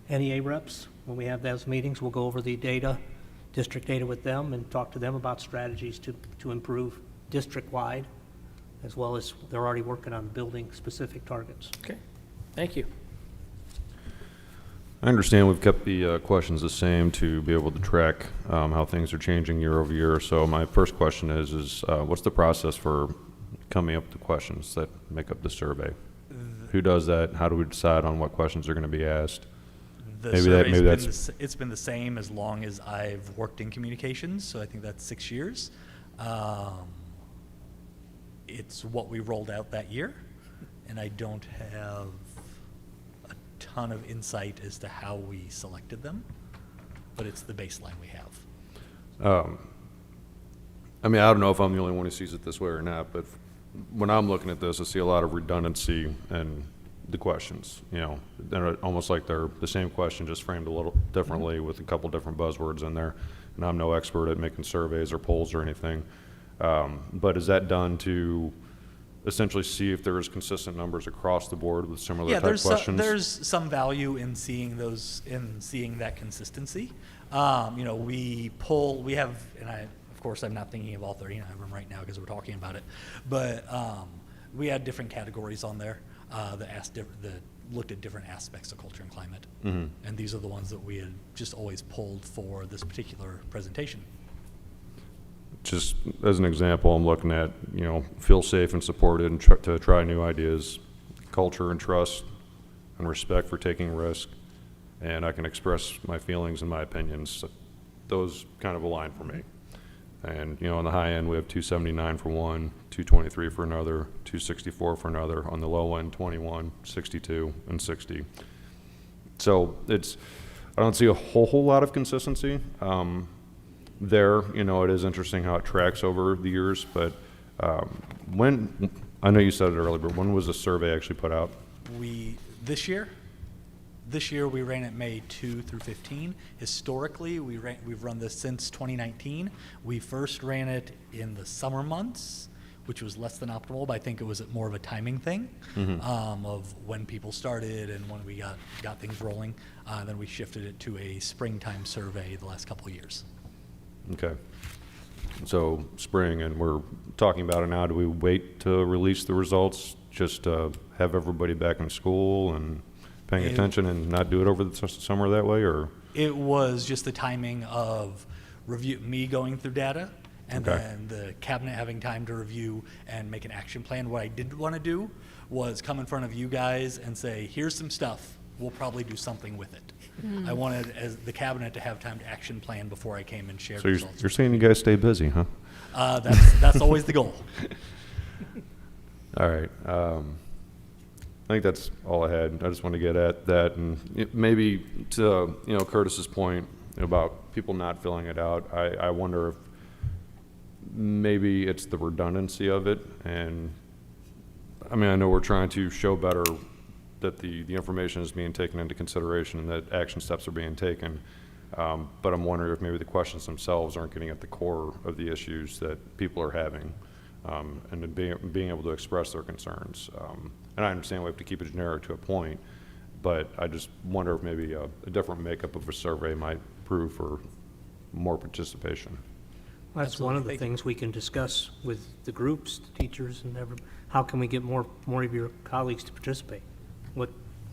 NEA reps. When we have those meetings, we'll go over the data district data with them and talk to them about strategies to improve district-wide, as well as they're already working on building specific targets. Okay, thank you. I understand we've kept the questions the same to be able to track how things are changing year over year. So my first question is what's the process for coming up with the questions that make up the survey? Who does that? How do we decide on what questions are going to be asked? It's been the same as long as I've worked in communications, so I think that's 6 years. It's what we rolled out that year, and I don't have a ton of insight as to how we selected them, but it's the baseline we have. I mean, I don't know if I'm the only one who sees it this way or not, but when I'm looking at this, I see a lot of redundancy in the questions. You know, they're almost like they're the same question, just framed a little differently with a couple different buzzwords in there. And I'm no expert at making surveys or polls or anything. But is that done to essentially see if there is consistent numbers across the board with similar type questions? There's some value in seeing that consistency. You know, we have, and of course, I'm not thinking of all 39 of them right now because we're talking about it, but we had different categories on there that looked at different aspects of culture and climate. Mm-hmm. And these are the ones that we had just always pulled for this particular presentation. Just as an example, I'm looking at, you know, feel safe and supported and to try new ideas, culture and trust and respect for taking risk, and I can express my feelings and my opinions. Those kind of align for me. And, you know, on the high end, we have 279 for one, 223 for another, 264 for another. On the low end, 21, 62, and 60. So I don't see a whole lot of consistency. There, you know, it is interesting how it tracks over the years, but I know you said it earlier, but when was the survey actually put out? This year we ran it May 2 through 15. Historically, we've run this since 2019. We first ran it in the summer months, which was less than optimal, but I think it was more of a timing thing. Mm-hmm. Of when people started and when we got things rolling. Then we shifted it to a springtime survey the last couple of years. Okay. So spring, and we're talking about it now. Do we wait to release the results just to have everybody back in school and paying attention and not do it over the summer that way, or? It was just the timing of me going through data and okay. then the cabinet having time to review and make an action plan. What I didn't want to do was come in front of you guys and say, here's some stuff, we'll probably do something with it. I wanted the cabinet to have time to action plan before I came and shared results. So you're saying you guys stay busy, huh? That's always the goal. All right. I think that's all I had. I just want to get at that, and maybe to Curtis's point about people not filling it out. I wonder if maybe it's the redundancy of it, and I mean I know we're trying to show better that the information is being taken into consideration and that action steps are being taken, but I'm wondering if maybe the questions themselves aren't getting at the core of the issues that people are having, and being able to express their concerns. And I understand we have to keep it generic to a point, but I just wonder if maybe a different makeup of a survey might prove for more participation. That's one of the things we can discuss with the groups, the teachers, and how can we get more of your colleagues to participate?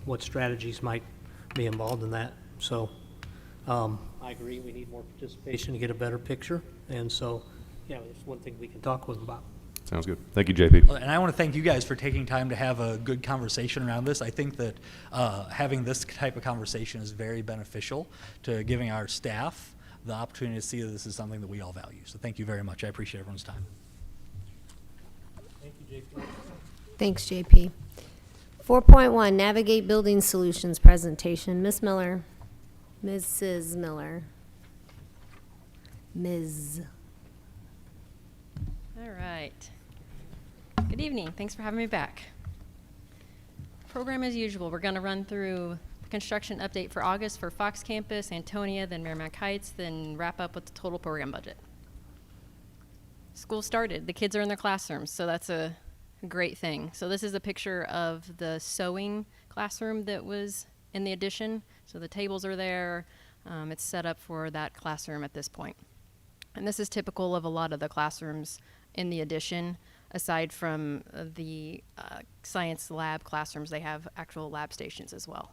What strategies might be involved in that? So I agree, we need more participation to get a better picture, and so yeah, it's one thing we can talk with them about. Sounds good. Thank you, JP. And I want to thank you guys for taking time to have a good conversation around this. I think that having this type of conversation is very beneficial to giving our staff the opportunity to see that this is something that we all value. So thank you very much. I appreciate everyone's time. Thank you, JP. Thanks, JP. 4.1, Navigate Building Solutions presentation. Ms. Miller. Mrs. Miller. Ms. All right. Good evening. Thanks for having me back. Program as usual. We're going to run through the construction update for August for Fox Campus, Antonia, then Merrimack Heights, then wrap up with the total program budget. School started. The kids are in their classrooms, so that's a great thing. So this is a picture of the sewing classroom that was in the addition. So the tables are there. It's set up for that classroom at this point. And this is typical of a lot of the classrooms in the addition. Aside from the science lab classrooms, they have actual lab stations as well.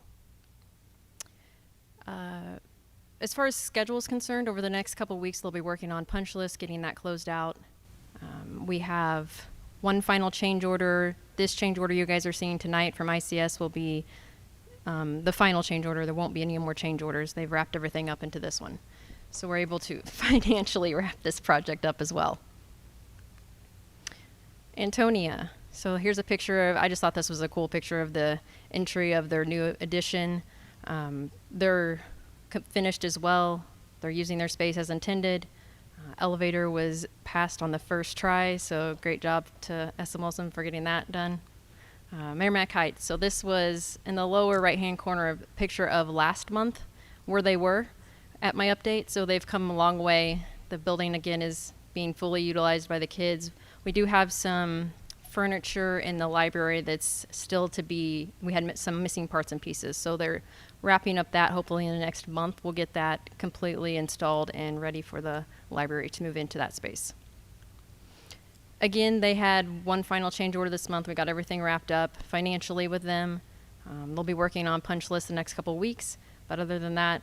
As far as schedule is concerned, over the next couple weeks, they'll be working on punch lists, getting that closed out. We have one final change order. This change order you guys are seeing tonight from ICS will be the final change order. There won't be any more change orders. They've wrapped everything up into this one. So we're able to financially wrap this project up as well. Antonia. So here's a picture of, I just thought this was a cool picture of the entry of their new addition. They're finished as well. They're using their space as intended. Elevator was passed on the first try, so great job to SM Wilson for getting that done. Merrimack Heights. So this was in the lower right-hand corner, a picture of last month where they were at my update. So they've come a long way. The building, again, is being fully utilized by the kids. We do have some furniture in the library that's still to be, we had some missing parts and pieces. So they're wrapping up that. Hopefully in the next month, we'll get that completely installed and ready for the library to move into that space. Again, they had one final change order this month. We got everything wrapped up financially with them. They'll be working on punch lists the next couple weeks. But other than that,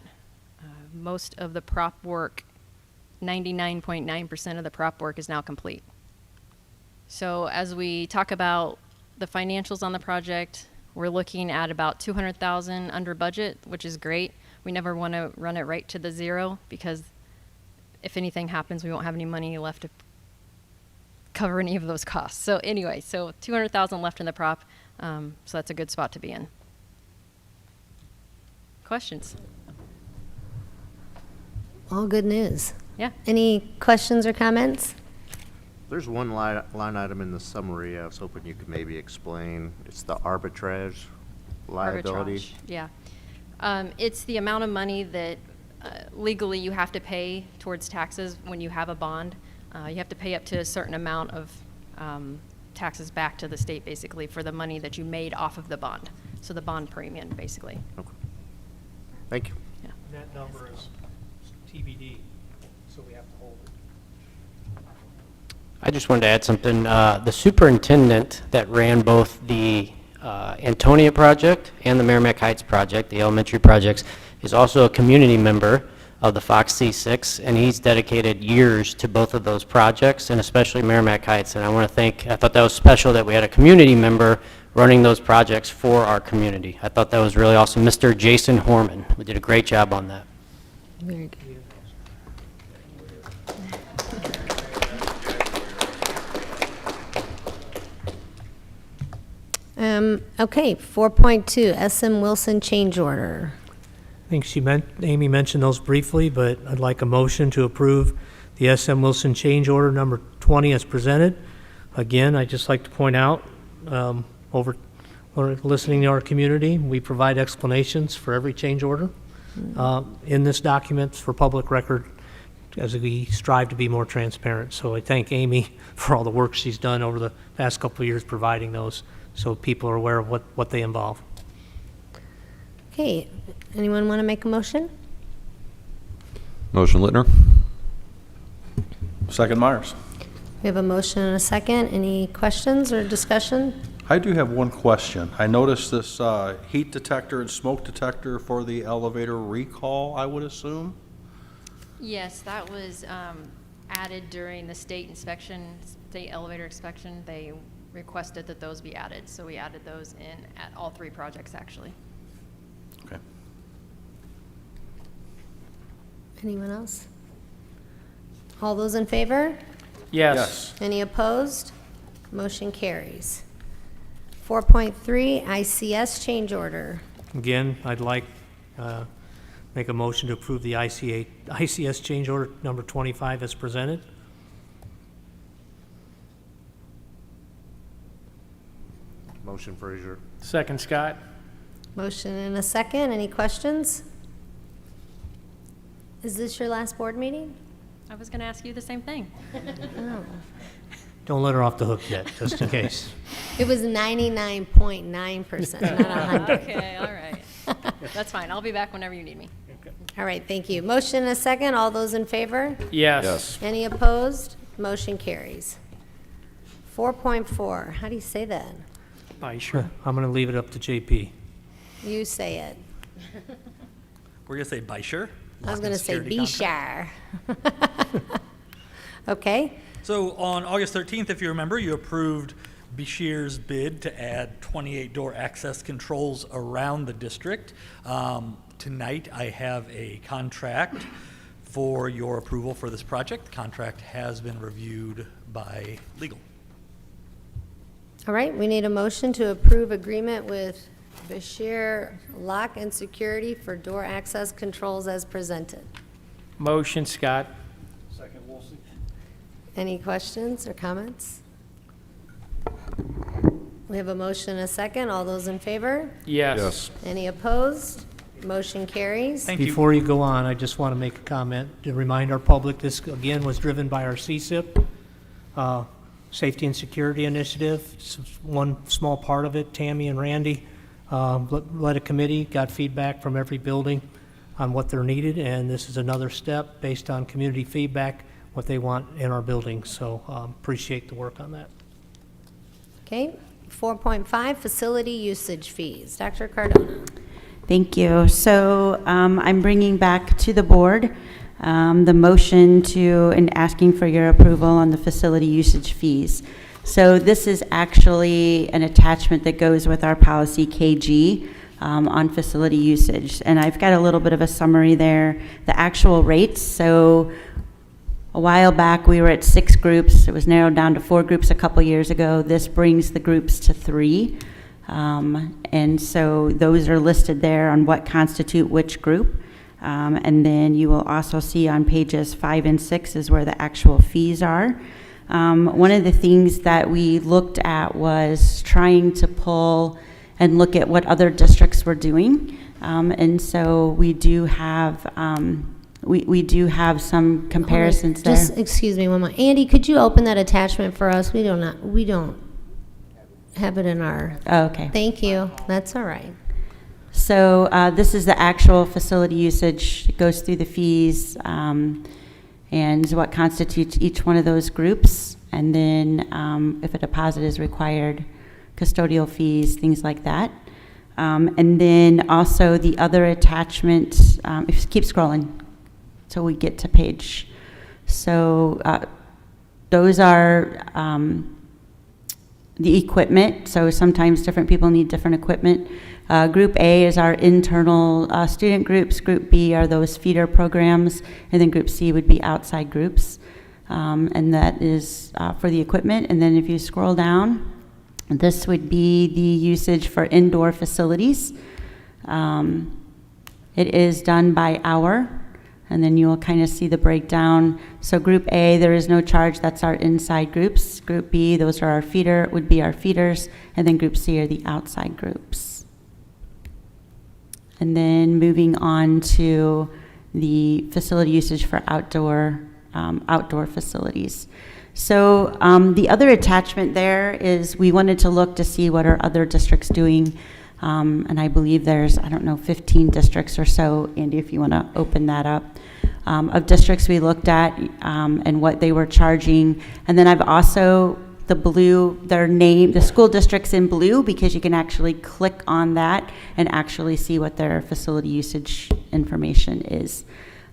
most of the prop work, 99.9% of the prop work is now complete. So as we talk about the financials on the project, we're looking at about $200,000 under budget, which is great. We never want to run it right to the zero because if anything happens, we won't have any money left to cover any of those costs. So anyway, so $200,000 left in the prop, so that's a good spot to be in. Questions? All good news. Yeah. Any questions or comments? There's one line item in the summary I was hoping you could maybe explain. It's the arbitrage liability. Arbitrage, yeah. It's the amount of money that legally you have to pay towards taxes when you have a bond. You have to pay up to a certain amount of taxes back to the state, basically, for the money that you made off of the bond. So the bond premium, basically. Okay. Thank you. Yeah. That number is TBD, so we have to hold it. I just wanted to add something. The superintendent that ran both the Antonia project and the Merrimack Heights project, the elementary projects, is also a community member of the Fox C-6, and he's dedicated years to both of those projects, and especially Merrimack Heights. And I want to thank, I thought that was special that we had a community member running those projects for our community. I thought that was really awesome. Mr. Jason Horman, we did a great job on that. Very good. Okay, 4.2, SM Wilson change order. I think Amy mentioned those briefly, but I'd like a motion to approve the SM Wilson change order number 20 as presented. Again, I'd just like to point out, over listening to our community, we provide explanations for every change order in this document for public record as we strive to be more transparent. So I thank Amy for all the work she's done over the past couple of years providing those so people are aware of what they involve. Okay, anyone want to make a motion? Motion Littner. Second Myers. We have a motion and a second. Any questions or discussion? I do have one question. I noticed this heat detector and smoke detector for the elevator recall, I would assume? Yes, that was added during the state inspection, state elevator inspection. They requested that those be added, so we added those in at all three projects, actually. Okay. Anyone else? All those in favor? Yes. Any opposed? Motion carries. 4.3, ICS change order. Again, I'd like make a motion to approve the ICS change order number 25 as presented. Motion Frazier. Second, Scott. Motion and a second. Any questions? Is this your last board meeting? I was going to ask you the same thing. Oh. Don't let her off the hook yet, just in case. It was 99.9%, not 100. Okay, all right. That's fine. I'll be back whenever you need me. All right, thank you. Motion and a second. All those in favor? Yes. Any opposed? Motion carries. 4.4, how do you say that? Sure. I'm going to leave it up to JP. You say it. We're going to say Beischer. I was going to say Security contract. Bishar. Okay. So on August 13th, if you remember, you approved Bashir's bid to add 28 door access controls around the district. Tonight, I have a contract for your approval for this project. The contract has been reviewed by legal. All right, we need a motion to approve agreement with Bashir Lock and Security for door access controls as presented. Motion, Scott. Second, Wolsey. Any questions or comments? We have a motion and a second. All those in favor? Yes. Any opposed? Motion carries. Before you go on, I just want to make a comment to remind our public, this again was driven by our CSIP, Safety and Security Initiative. One small part of it, Tammy and Randy led a committee, got feedback from every building on what they're needed, and this is another step based on community feedback, what they want in our buildings. So appreciate the work on that. Okay, 4.5, facility usage fees. Dr. Cardona. Thank you. So I'm bringing back to the board the motion to and asking for your approval on the facility usage fees. So this is actually an attachment that goes with our policy KG on facility usage. And I've got a little bit of a summary there. The actual rates, so a while back we were at 6 groups. It was narrowed down to 4 groups a couple years ago. This brings the groups to 3. And so those are listed there on what constitute which group. And then you will also see on pages 5 and 6 is where the actual fees are. One of the things that we looked at was trying to pull and look at what other districts were doing. And so we do have we do have some comparisons there. Just excuse me one moment. Andy, could you open that attachment for us? We don't have it in our. Oh, okay. Thank you. That's all right. So this is the actual facility usage. It goes through the fees and what constitutes each one of those groups. And then if a deposit is required, custodial fees, things like that. And then also the other attachment, if you keep scrolling till we get to page. So those are the equipment. So sometimes different people need different equipment. Group A is our internal student groups. Group B are those feeder programs. And then Group C would be outside groups. And that is for the equipment. And then if you scroll down, this would be the usage for indoor facilities. It is done by hour. And then you will kind of see the breakdown. So Group A, there is no charge. That's our inside groups. Group B, those are our would be our feeders. And then Group C are the outside groups. And then moving on to the facility usage for outdoor facilities. So the other attachment there is we wanted to look to see what are other districts doing. And I believe there's, 15 districts or so. Andy, if you want to open that up, of districts we looked at and what they were charging. And then I've also, the school districts in blue, because you can actually click on that and actually see what their facility usage information is.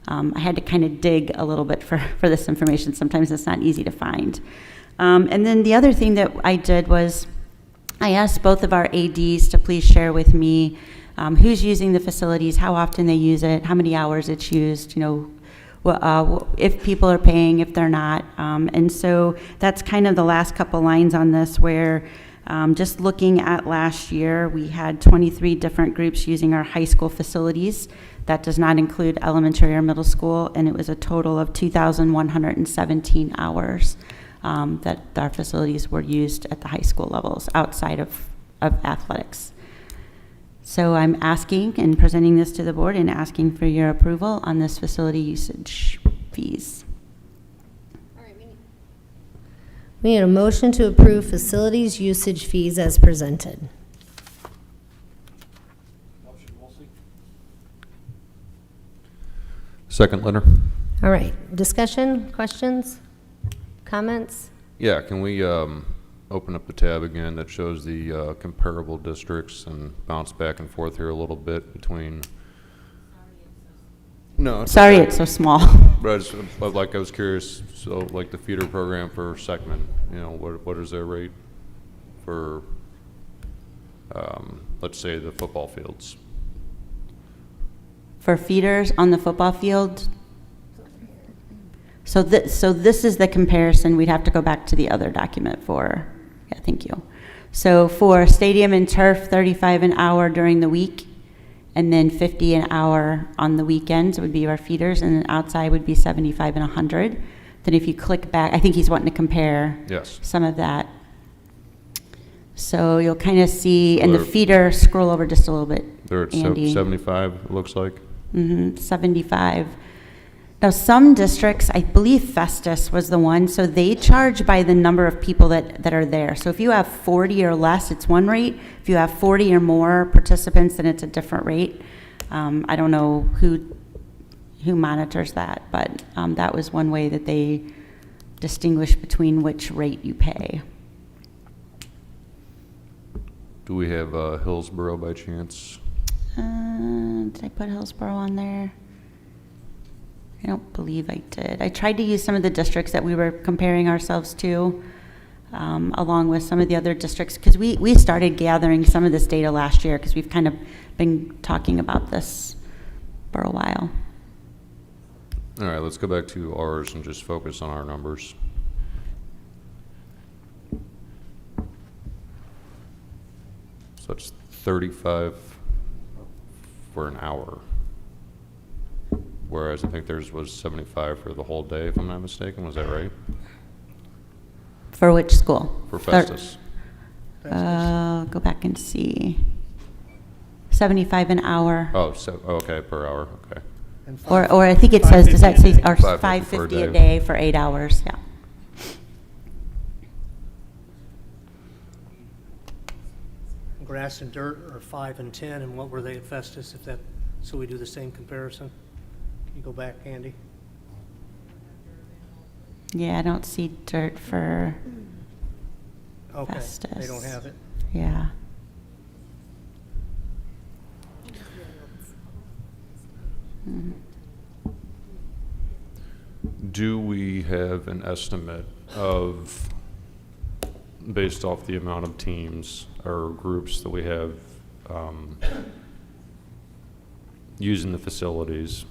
I had to kind of dig a little bit for this information. Sometimes it's not easy to find. And then the other thing that I did was I asked both of our ADs to please share with me who's using the facilities, how often they use it, how many hours it's used, if people are paying, if they're not. And so that's kind of the last couple lines on this where just looking at last year, we had 23 different groups using our high school facilities. That does not include elementary or middle school, and it was a total of 2,117 hours that our facilities were used at the high school levels outside of athletics. So I'm asking and presenting this to the board and asking for your approval on this facility usage fees. All right, we need a motion to approve facilities usage fees as presented. Motion, Wolsey. Second, Leonard. All right, discussion, questions, comments? Yeah, can we open up the tab again that shows the comparable districts and bounce back and forth here a little bit between? No, it's Sorry, okay. it's so small. But I was curious, so like the feeder program for Seckman, what is their rate for, let's say, the football fields? For feeders on the football field, so this is the comparison. We'd have to go back to the other document for, yeah, thank you. So for stadium and turf, 35 an hour during the week, and then 50 an hour on the weekends would be our feeders, and then outside would be 75 and 100. Then if you click back, I think he's wanting to compare some of that. So you'll kind of see, and the feeder, scroll over just a little bit, They're at Andy. 75, it looks like. 75. Now, some districts, I believe Festus was the one, so they charge by the number of people that are there. So if you have 40 or less, it's one rate. If you have 40 or more participants, then it's a different rate. I don't know who monitors that, but that was one way that they distinguish between which rate you pay. Do we have Hillsborough by chance? Did I put Hillsborough on there? I don't believe I did. I tried to use some of the districts that we were comparing ourselves to, along with some of the other districts, because we started gathering some of this data last year, because we've kind of been talking about this for a while. All right, let's go back to ours and just focus on our numbers. So it's 35 for an hour, whereas I think theirs was 75 for the whole day, if I'm not mistaken. Was that right? For which school? For Festus. Go back and see. 75 an hour. Oh, so, okay, per hour, okay. Or I think it says, does that say, or 550 for a 550 a day. day for 8 hours, yeah. Grass and dirt are 5 and 10, and what were they at Festus, so we do the same comparison? Can you go back, Andy? Yeah, I don't see dirt for Okay, Festus. they don't have it. Yeah. Do we have an estimate of, based off the amount of teams or groups that we have using the facilities,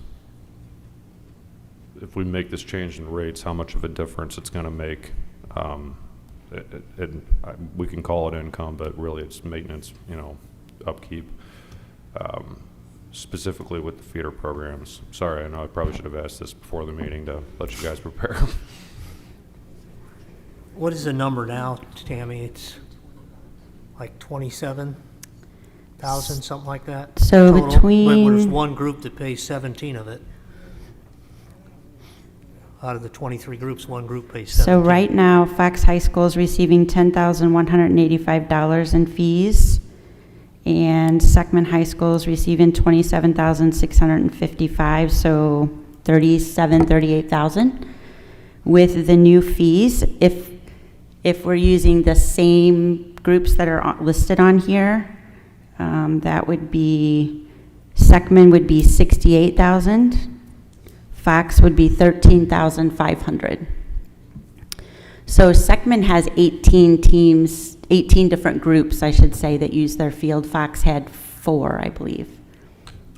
if we make this change in rates, how much of a difference it's going to make? We can call it income, but really it's maintenance, upkeep, specifically with the feeder programs. Sorry, I know I probably should have asked this before the meeting to let you guys prepare. What is the number now, Tammy? It's like 27,000, something like that? So total, between- But there's one group that pays 17 of it. Out of the 23 groups, one group pays 17. So right now, Fox High School is receiving $10,185 in fees, and Seckman High School is receiving $27,655, so $38,000. With the new fees, if we're using the same groups that are listed on here, that would be, Seckman would be $68,000. Fox would be $13,500. So Seckman has 18 teams, 18 different groups, I should say, that use their field. Fox had 4, I believe.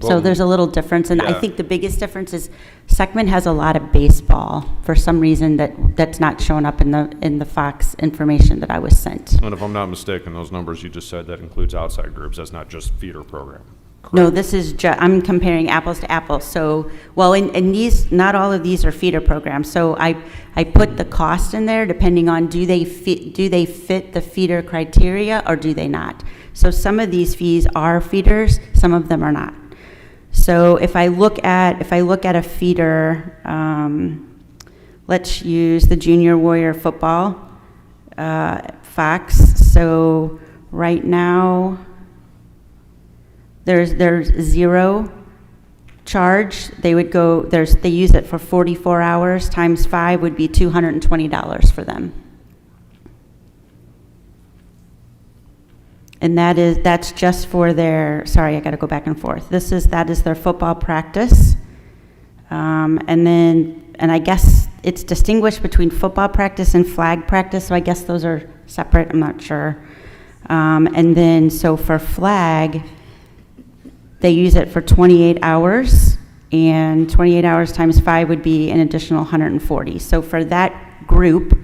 So Well, there's a little difference, and I yeah. think the biggest difference is Seckman has a lot of baseball for some reason that's not showing up in the Fox information that I was sent. And if I'm not mistaken, those numbers you just said, that includes outside groups. That's not just feeder program. No, this is I'm comparing apples to apples. So, well, and these, not all of these are feeder programs. So I put the cost in there depending on do they fit the feeder criteria or do they not. So some of these fees are feeders, some of them are not. So if I look at a feeder, let's use the Junior Warrior football, Fox. So right now, there's 0 charge, they would go, they use it for 44 hours, times 5 would be $220 for them. And that's just for their, sorry, I gotta go back and forth. That is their football practice. And I guess it's distinguished between football practice and flag practice, so I guess those are separate, I'm not sure. And then, so for flag, they use it for 28 hours, and 28 hours times 5 would be an additional 140. So for that group,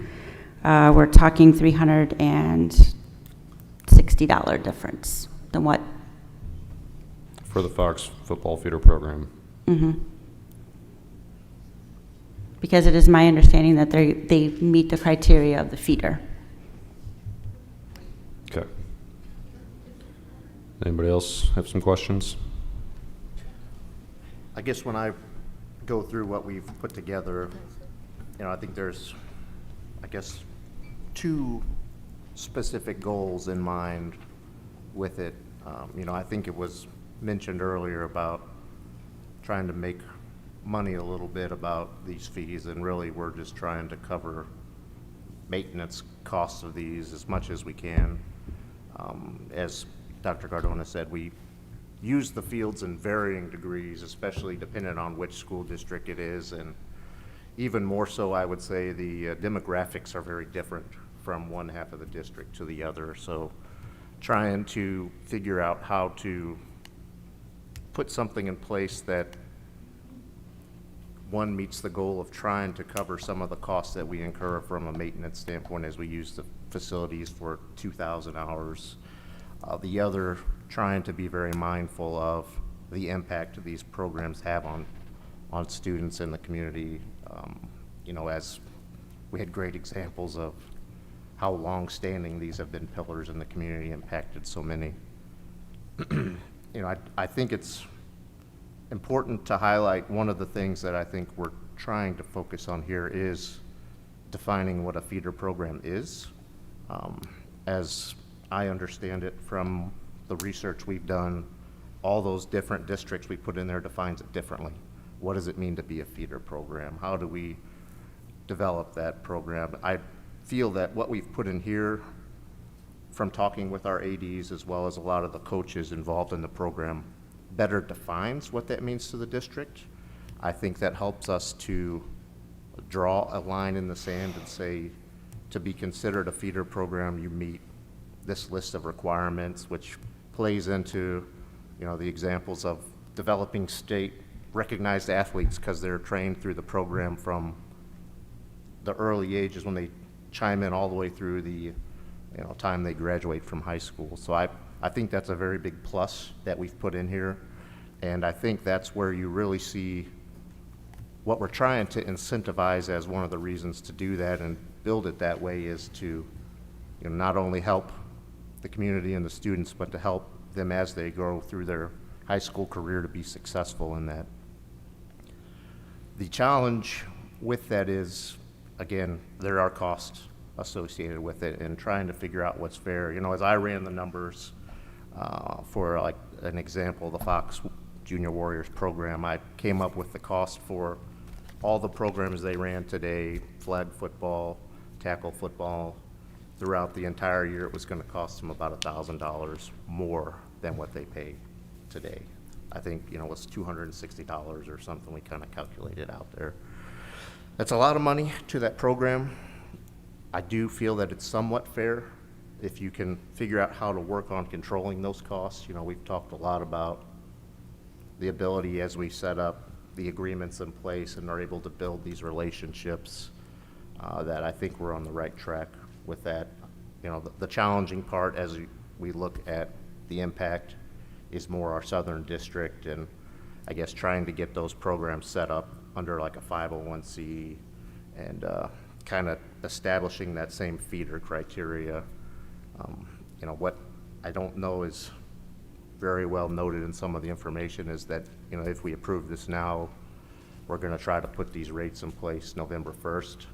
we're talking $360 difference than what? For the Fox football feeder program. Mm-hmm. Because it is my understanding that they meet the criteria of the feeder. Okay. Anybody else have some questions? I guess when I go through what we've put together, I think there's, two specific goals in mind with it. I think it was mentioned earlier about trying to make money a little bit about these fees, and really we're just trying to cover maintenance costs of these as much as we can. As Dr. Cardona said, we use the fields in varying degrees, especially depending on which school district it is, and even more so, I would say, the demographics are very different from one half of the district to the other. So trying to figure out how to put something in place that, one, meets the goal of trying to cover some of the costs that we incur from a maintenance standpoint as we use the facilities for 2,000 hours. The other, trying to be very mindful of the impact these programs have on students in the community. As we had great examples of how long-standing these have been pillars in the community, impacted so many. I think it's important to highlight one of the things that I think we're trying to focus on here is defining what a feeder program is. As I understand it from the research we've done, all those different districts we put in there defines it differently. What does it mean to be a feeder program? How do we develop that program? I feel that what we've put in here, from talking with our ADs as well as a lot of the coaches involved in the program, better defines what that means to the district. I think that helps us to draw a line in the sand and say, to be considered a feeder program, you meet this list of requirements, which plays into, the examples of developing state recognized athletes because they're trained through the program from the early ages when they chime in all the way through the time they graduate from high school. So I think that's a very big plus that we've put in here, and I think that's where you really see what we're trying to incentivize as one of the reasons to do that and build it that way is to not only help the community and the students, but to help them as they go through their high school career to be successful in that. The challenge with that is, again, there are costs associated with it, and trying to figure out what's fair. As I ran the numbers for, like, an example, the Fox Junior Warriors program, I came up with the cost for all the programs they ran today, flag football, tackle football. Throughout the entire year, it was going to cost them about $1,000 more than what they pay today. I think, it's $260 or something we kind of calculated out there. That's a lot of money to that program. I do feel that it's somewhat fair if you can figure out how to work on controlling those costs. We've talked a lot about the ability as we set up the agreements in place and are able to build these relationships, that I think we're on the right track with that. The challenging part as we look at the impact is more our southern district, and I guess trying to get those programs set up under like a 501c and kind of establishing that same feeder criteria. What I don't know is very well noted in some of the information is that, if we approve this now, we're going to try to put these rates in place November 1st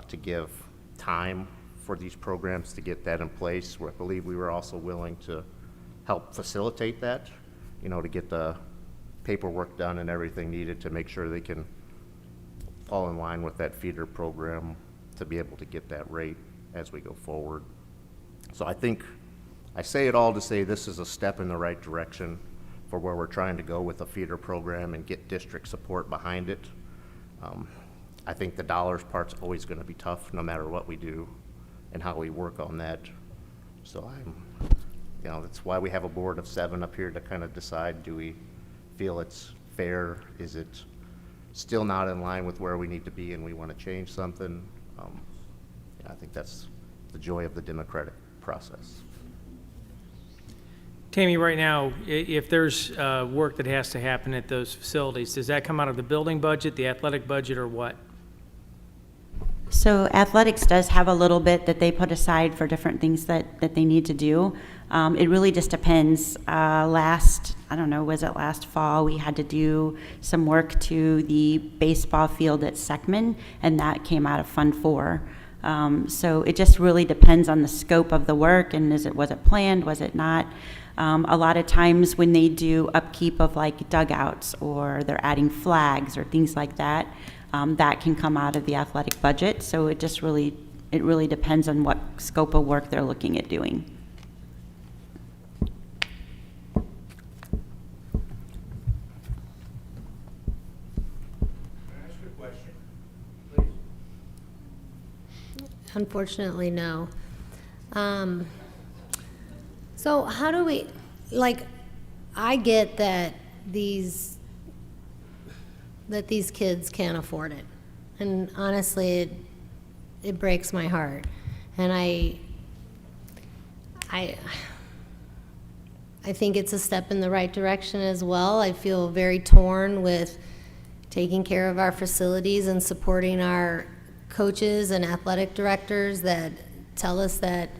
to give time for these programs to get that in place. I believe we were also willing to help facilitate that, to get the paperwork done and everything needed to make sure they can fall in line with that feeder program to be able to get that rate as we go forward. So I think, I say it all to say this is a step in the right direction for where we're trying to go with a feeder program and get district support behind it. I think the dollars part's always going to be tough no matter what we do and how we work on that. So that's why we have a board of 7 up here to kind of decide, do we feel it's fair? Is it still not in line with where we need to be and we want to change something? I think that's the joy of the democratic process. Tammy, right now, if there's work that has to happen at those facilities, does that come out of the building budget, the athletic budget, or what? So athletics does have a little bit that they put aside for different things that they need to do. It really just depends. I don't know, was it last fall, we had to do some work to the baseball field at Seckman, and that came out of Fund 4. So it just really depends on the scope of the work, and was it planned, was it not? A lot of times when they do upkeep of like dugouts, or they're adding flags or things like that, that can come out of the athletic budget. So it really depends on what scope of work they're looking at doing. Unfortunately, no. So how do we, I get that these kids can't afford it. And honestly, it breaks my heart. And I think it's a step in the right direction as well. I feel very torn with taking care of our facilities and supporting our coaches and athletic directors that tell us that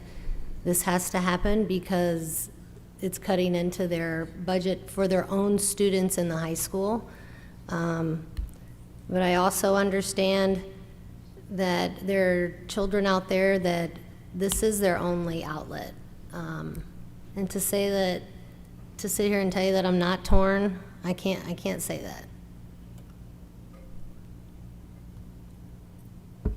this has to happen because it's cutting into their budget for their own students in the high school. But I also understand that there are children out there that this is their only outlet. And to sit here and tell you that I'm not torn, I can't say that. The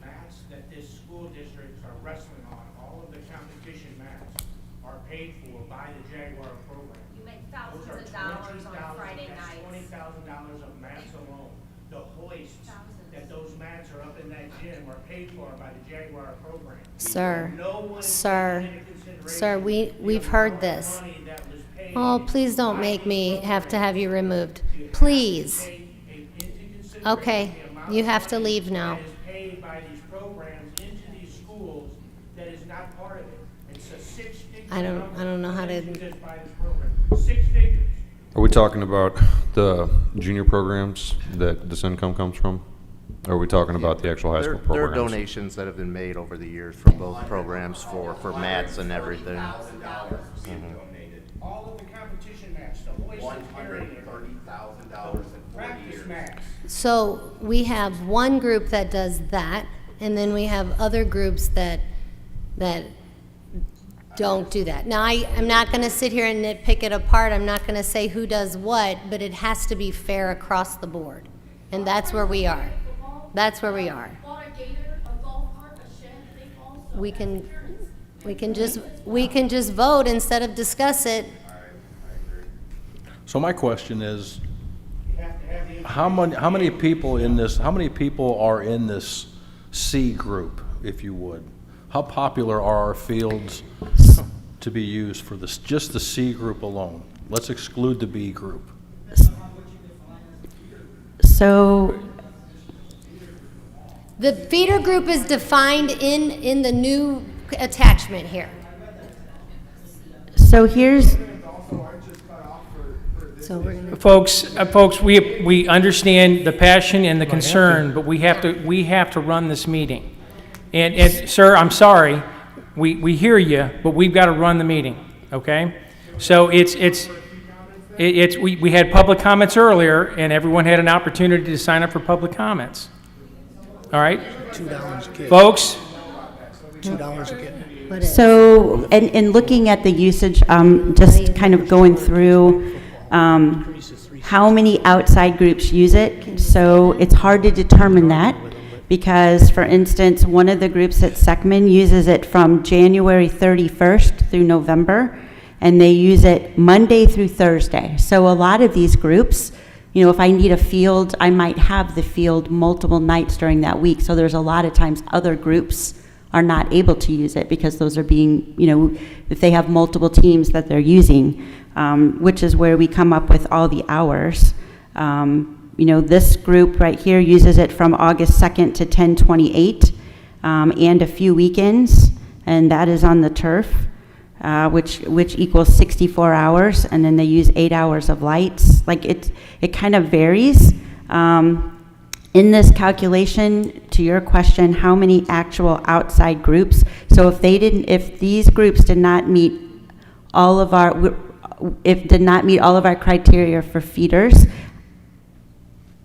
mats that this school districts are wrestling on, all of the competition mats, are paid for by the Jaguar program. You make thousands of dollars on Friday nights. $20,000 of mats alone. The hoists that those mats are up in that gym are paid for by the Jaguar program. Sir, No one is sir, taking into consideration sir, we've the heard amount of this. money that was paid Oh, please don't by make these me have to have you programs. removed. You have to Please. take into consideration Okay, the amount you of have to money leave now. that is paid by these programs into these schools that is not part of it. It's a six-figure I don't know how to- number by this program. 6 figures. Are we talking about the junior programs that this income comes from? Or are we talking about the actual high school There are programs? donations that have been made over the years for both programs for mats and everything. All of the competition mats, the hoist area, practice mats. So we have one group that does that, and then we have other groups that don't do that. Now, I'm not going to sit here and nitpick it apart. I'm not going to say who does what, but it has to be fair across the board. And that's where we are. That's where we are. We can just vote instead of discuss it. So my question is, how many people are in this C group, if you would? How popular are our fields to be used for this, just the C group alone? Let's exclude the B group. So The feeder group is defined in the new attachment here. So here's, So we're gonna. Folks, we understand the passion and the concern, but we have to run this meeting. And sir, I'm sorry, we hear you, but we've got to run the meeting, okay? So we had public comments earlier, and everyone had an opportunity to sign up for public comments. All right? $2 a kid. Folks? $2 a kid. so, and looking at the usage, just kind of going through, how many outside groups use it. So it's hard to determine that because, for instance, one of the groups at Seckman uses it from January 31st through November, and they use it Monday through Thursday. So a lot of these groups, you know, if I need a field, I might have the field multiple nights during that week. So there's a lot of times other groups are not able to use it because those are being, you know, if they have multiple teams that they're using, which is where we come up with all the hours. You know, this group right here uses it from August 2nd to 10/28, and a few weekends, and that is on the turf, which equals 64 hours, and then they use 8 hours of lights. Like it kind of varies. In this calculation, to your question, how many actual outside groups? So if these groups did not meet all of our criteria for feeders,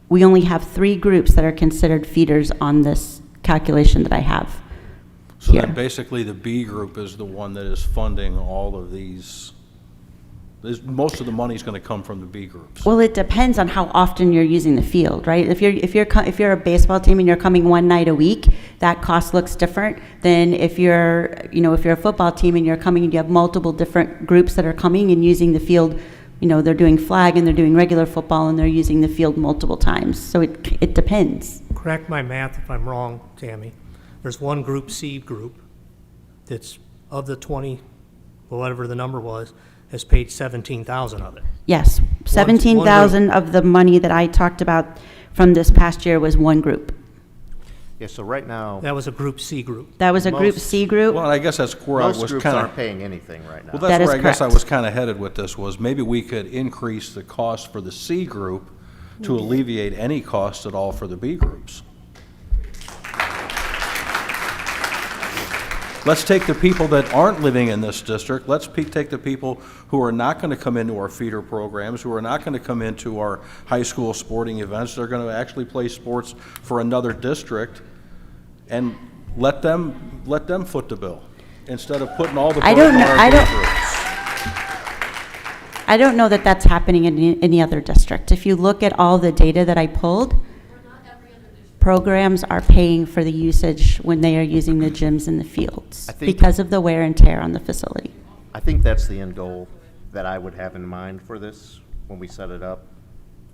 we only have 3 groups that are considered feeders on this calculation that I have. So here. then basically the B group is the one that is funding all of these. Most of the money is going to come from the B groups. Well, it depends on how often you're using the field, right? If you're a baseball team and you're coming one night a week, that cost looks different than if you're a football team and you're coming and you have multiple different groups that are coming and using the field. You know, they're doing flag and they're doing regular football and they're using the field multiple times. So it depends. Correct my math if I'm wrong, Tammy. There's one Group C group that's of the 20, whatever the number was, has paid 17,000 of it. Yes, 17,000 of the money that I talked about from this past year was one group. Yeah, so right now, That was a Group C group. That was a Group C group. Well, I guess that's where I most was groups kind aren't of. paying anything right now. Well, that's That is where I guess I correct. was kind of headed with this, was maybe we could increase the cost for the C group to alleviate any cost at all for the B groups. Let's take the people that aren't living in this district, let's take the people who are not going to come into our feeder programs, who are not going to come into our high school sporting events, they're going to actually play sports for another district, and let them foot the bill, instead of putting all the I burden don't on know- our I B don't- groups. I don't know that that's happening in any other district. If you look at all the data that I pulled, programs are paying for the usage when they are using the gyms and the fields I think- because of the wear and tear on the facility. I think that's the end goal that I would have in mind for this when we set it up.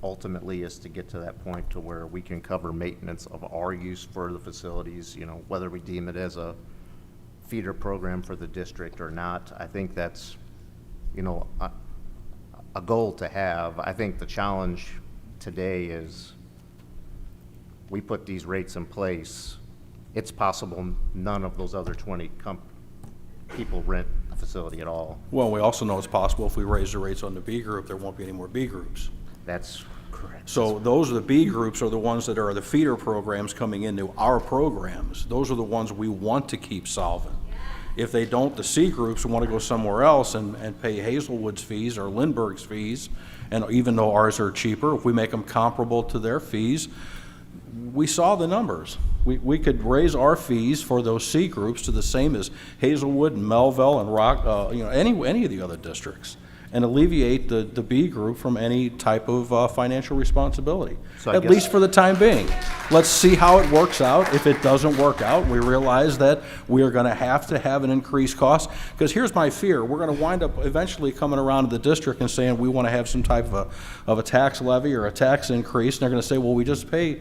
Ultimately is to get to that point to where we can cover maintenance of our use for the facilities, you know, whether we deem it as a feeder program for the district or not. I think that's, you know, a goal to have. I think the challenge today is we put these rates in place. It's possible none of those other 20 people rent a facility at all. Well, we also know it's possible if we raise the rates on the B group, there won't be any more B groups. That's correct. So those are the B groups are the ones that are the feeder programs coming into our programs. Those are the ones we want to keep solvent. If they don't, the C groups want to go somewhere else and pay Hazelwood's fees or Lindbergh's fees, and even though ours are cheaper, if we make them comparable to their fees, we saw the numbers. We could raise our fees for those C groups to the same as Hazelwood and Melville and Rock, any of the other districts, and alleviate the B group from any type of financial responsibility, So I at guess- least for the time being. Let's see how it works out. If it doesn't work out, we realize that we are going to have an increased cost, because here's my fear. We're going to wind up eventually coming around to the district and saying we want to have some type of a tax levy or a tax increase, and they're going to say, well, we just paid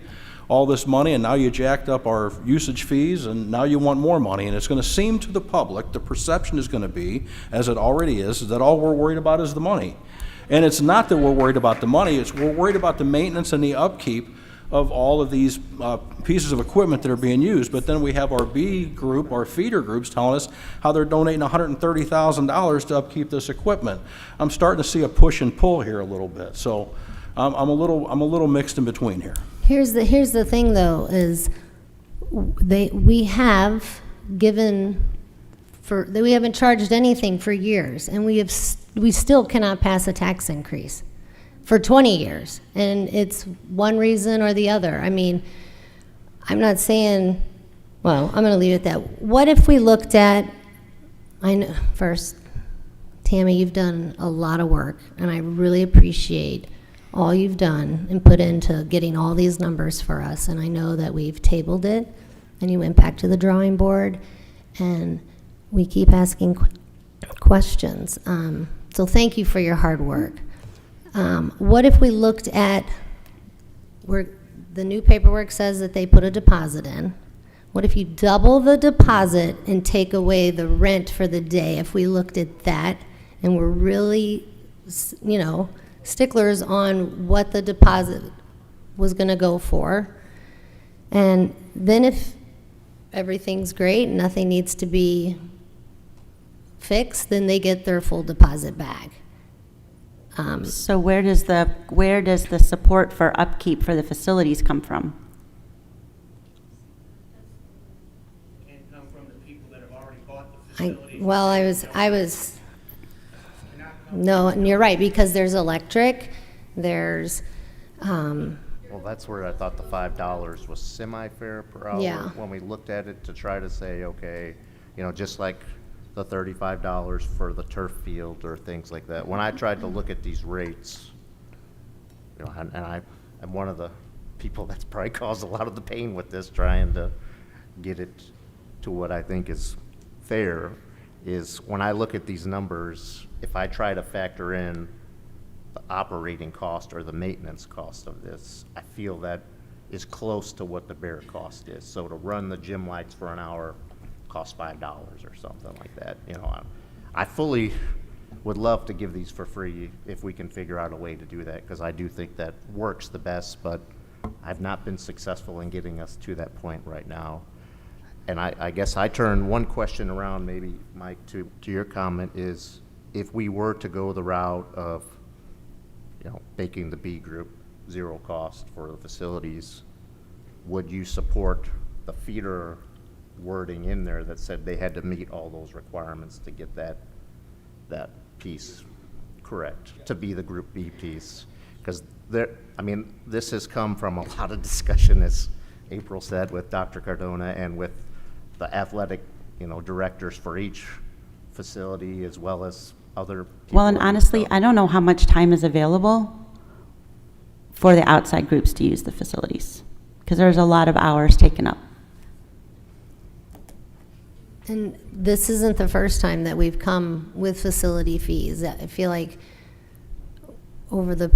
all this money, and now you jacked up our usage fees, and now you want more money. And it's going to seem to the public, the perception is going to be, as it already is, that all we're worried about is the money. And it's not that we're worried about the money, it's we're worried about the maintenance and the upkeep of all of these pieces of equipment that are being used. But then we have our B group, our feeder groups, telling us how they're donating $130,000 to upkeep this equipment. I'm starting to see a push and pull here a little bit. So I'm a little mixed in between here. Here's the thing, though, is we haven't charged anything for years, and we still cannot pass a tax increase for 20 years, and it's one reason or the other. I mean, I'm not saying, well, I'm going to leave it at that. What if we looked at, first, Tammy, you've done a lot of work, and I really appreciate all you've done and put into getting all these numbers for us. And I know that we've tabled it, and you went back to the drawing board, and we keep asking questions. So thank you for your hard work. What if we looked at where the new paperwork says that they put a deposit in? What if you double the deposit and take away the rent for the day? If we looked at that and we're really, you know, sticklers on what the deposit was going to go for. And then if everything's great, nothing needs to be fixed, then they get their full deposit back. So where does the support for upkeep for the facilities come from? Can come from the people that have already bought the facilities. No, and you're right, because there's electric, there's, Well, that's where I thought the $5 was semi-fair per hour. Yeah. When we looked at it to try to say, okay, you know, just like the $35 for the turf field or things like that. When I tried to look at these rates, you know, and I'm one of the people that's probably caused a lot of the pain with this, trying to get it to what I think is fair, is when I look at these numbers, if I try to factor in the operating cost or the maintenance cost of this, I feel that is close to what the bare cost is. So to run the gym lights for an hour costs $5 or something like that. You know, I fully would love to give these for free if we can figure out a way to do that, because I do think that works the best, but I've not been successful in getting us to that point right now. And I guess I turn one question around, maybe, Mike, to your comment is, if we were to go the route of, you know, making the B group zero cost for the facilities, would you support the feeder wording in there that said they had to meet all those requirements to get that piece correct, to be the Group B piece? Because I mean, this has come from a lot of discussion, as April said, with Dr. Cardona and with the athletic, you know, directors for each facility, as well as other people. Well, and honestly, I don't know how much time is available for the outside groups to use the facilities, because there's a lot of hours taken up. and this isn't the first time that we've come with facility fees. I feel like over the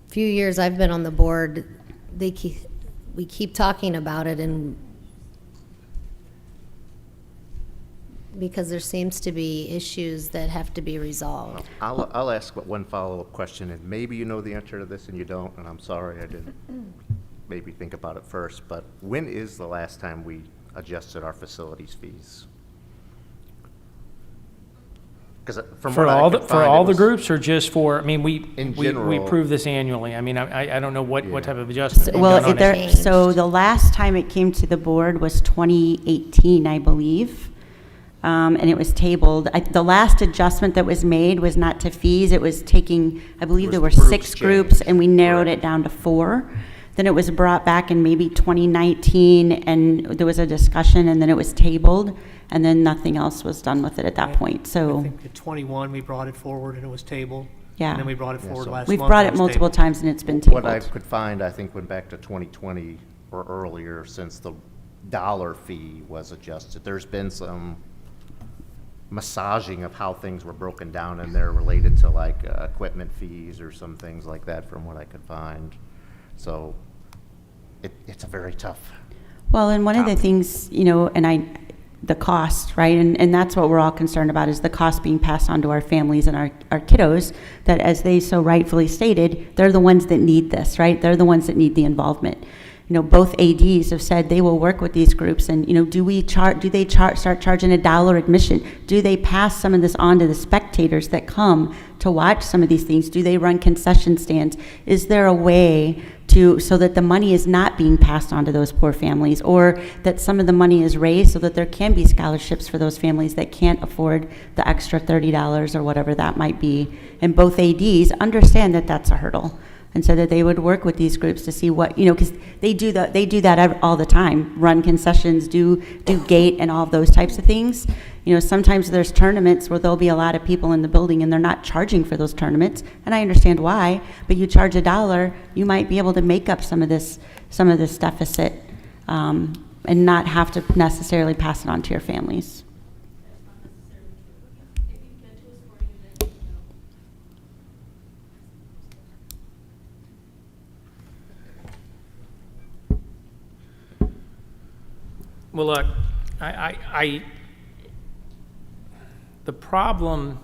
few years I've been on the board, we keep talking about it, and because there seems to be issues that have to be resolved. I'll ask one follow-up question, and maybe you know the answer to this and you don't, and I'm sorry I didn't maybe think about it first, but when is the last time we adjusted our facilities fees? Because For all the groups, or just for, I mean, we general. approve this annually. I mean, I don't know what type of adjustment. we've Well, done on it. so the last time it came to the board was 2018, I believe, and it was tabled. The last adjustment that was made was not to fees, it was taking, I believe there were 6 groups, and we narrowed it down to 4. Then it was brought back in maybe 2019, and there was a discussion, and then it was tabled, and then nothing else was done with it at that point, so. I think at 21, we brought it forward and it was tabled. Yeah. And then we brought it forward last month. We've brought and it was multiple tabled. times, and it's been tabled. What I could find, I think, went back to 2020 or earlier, since the dollar fee was adjusted. There's been some massaging of how things were broken down in there related to like equipment fees or some things like that, from what I could find. So it's a very tough. Well, and one of the things, you know, the cost, right? And that's what we're all concerned about, is the cost being passed on to our families and our kiddos, that, as they so rightfully stated, they're the ones that need this, right? They're the ones that need the involvement. You know, both ADs have said they will work with these groups, and, you know, do they start charging $1 admission? Do they pass some of this on to the spectators that come to watch some of these things? Do they run concession stands? Is there a way so that the money is not being passed on to those poor families, or that some of the money is raised so that there can be scholarships for those families that can't afford the extra $30 or whatever that might be? And both ADs understand that that's a hurdle, and so that they would work with these groups to see what, you know, because they do that all the time, run concessions, do gate and all of those types of things. You know, sometimes there's tournaments where there'll be a lot of people in the building and they're not charging for those tournaments, and I understand why, but you charge $1, you might be able to make up some of this deficit, and not have to necessarily pass it on to your families. Well, look, the problem,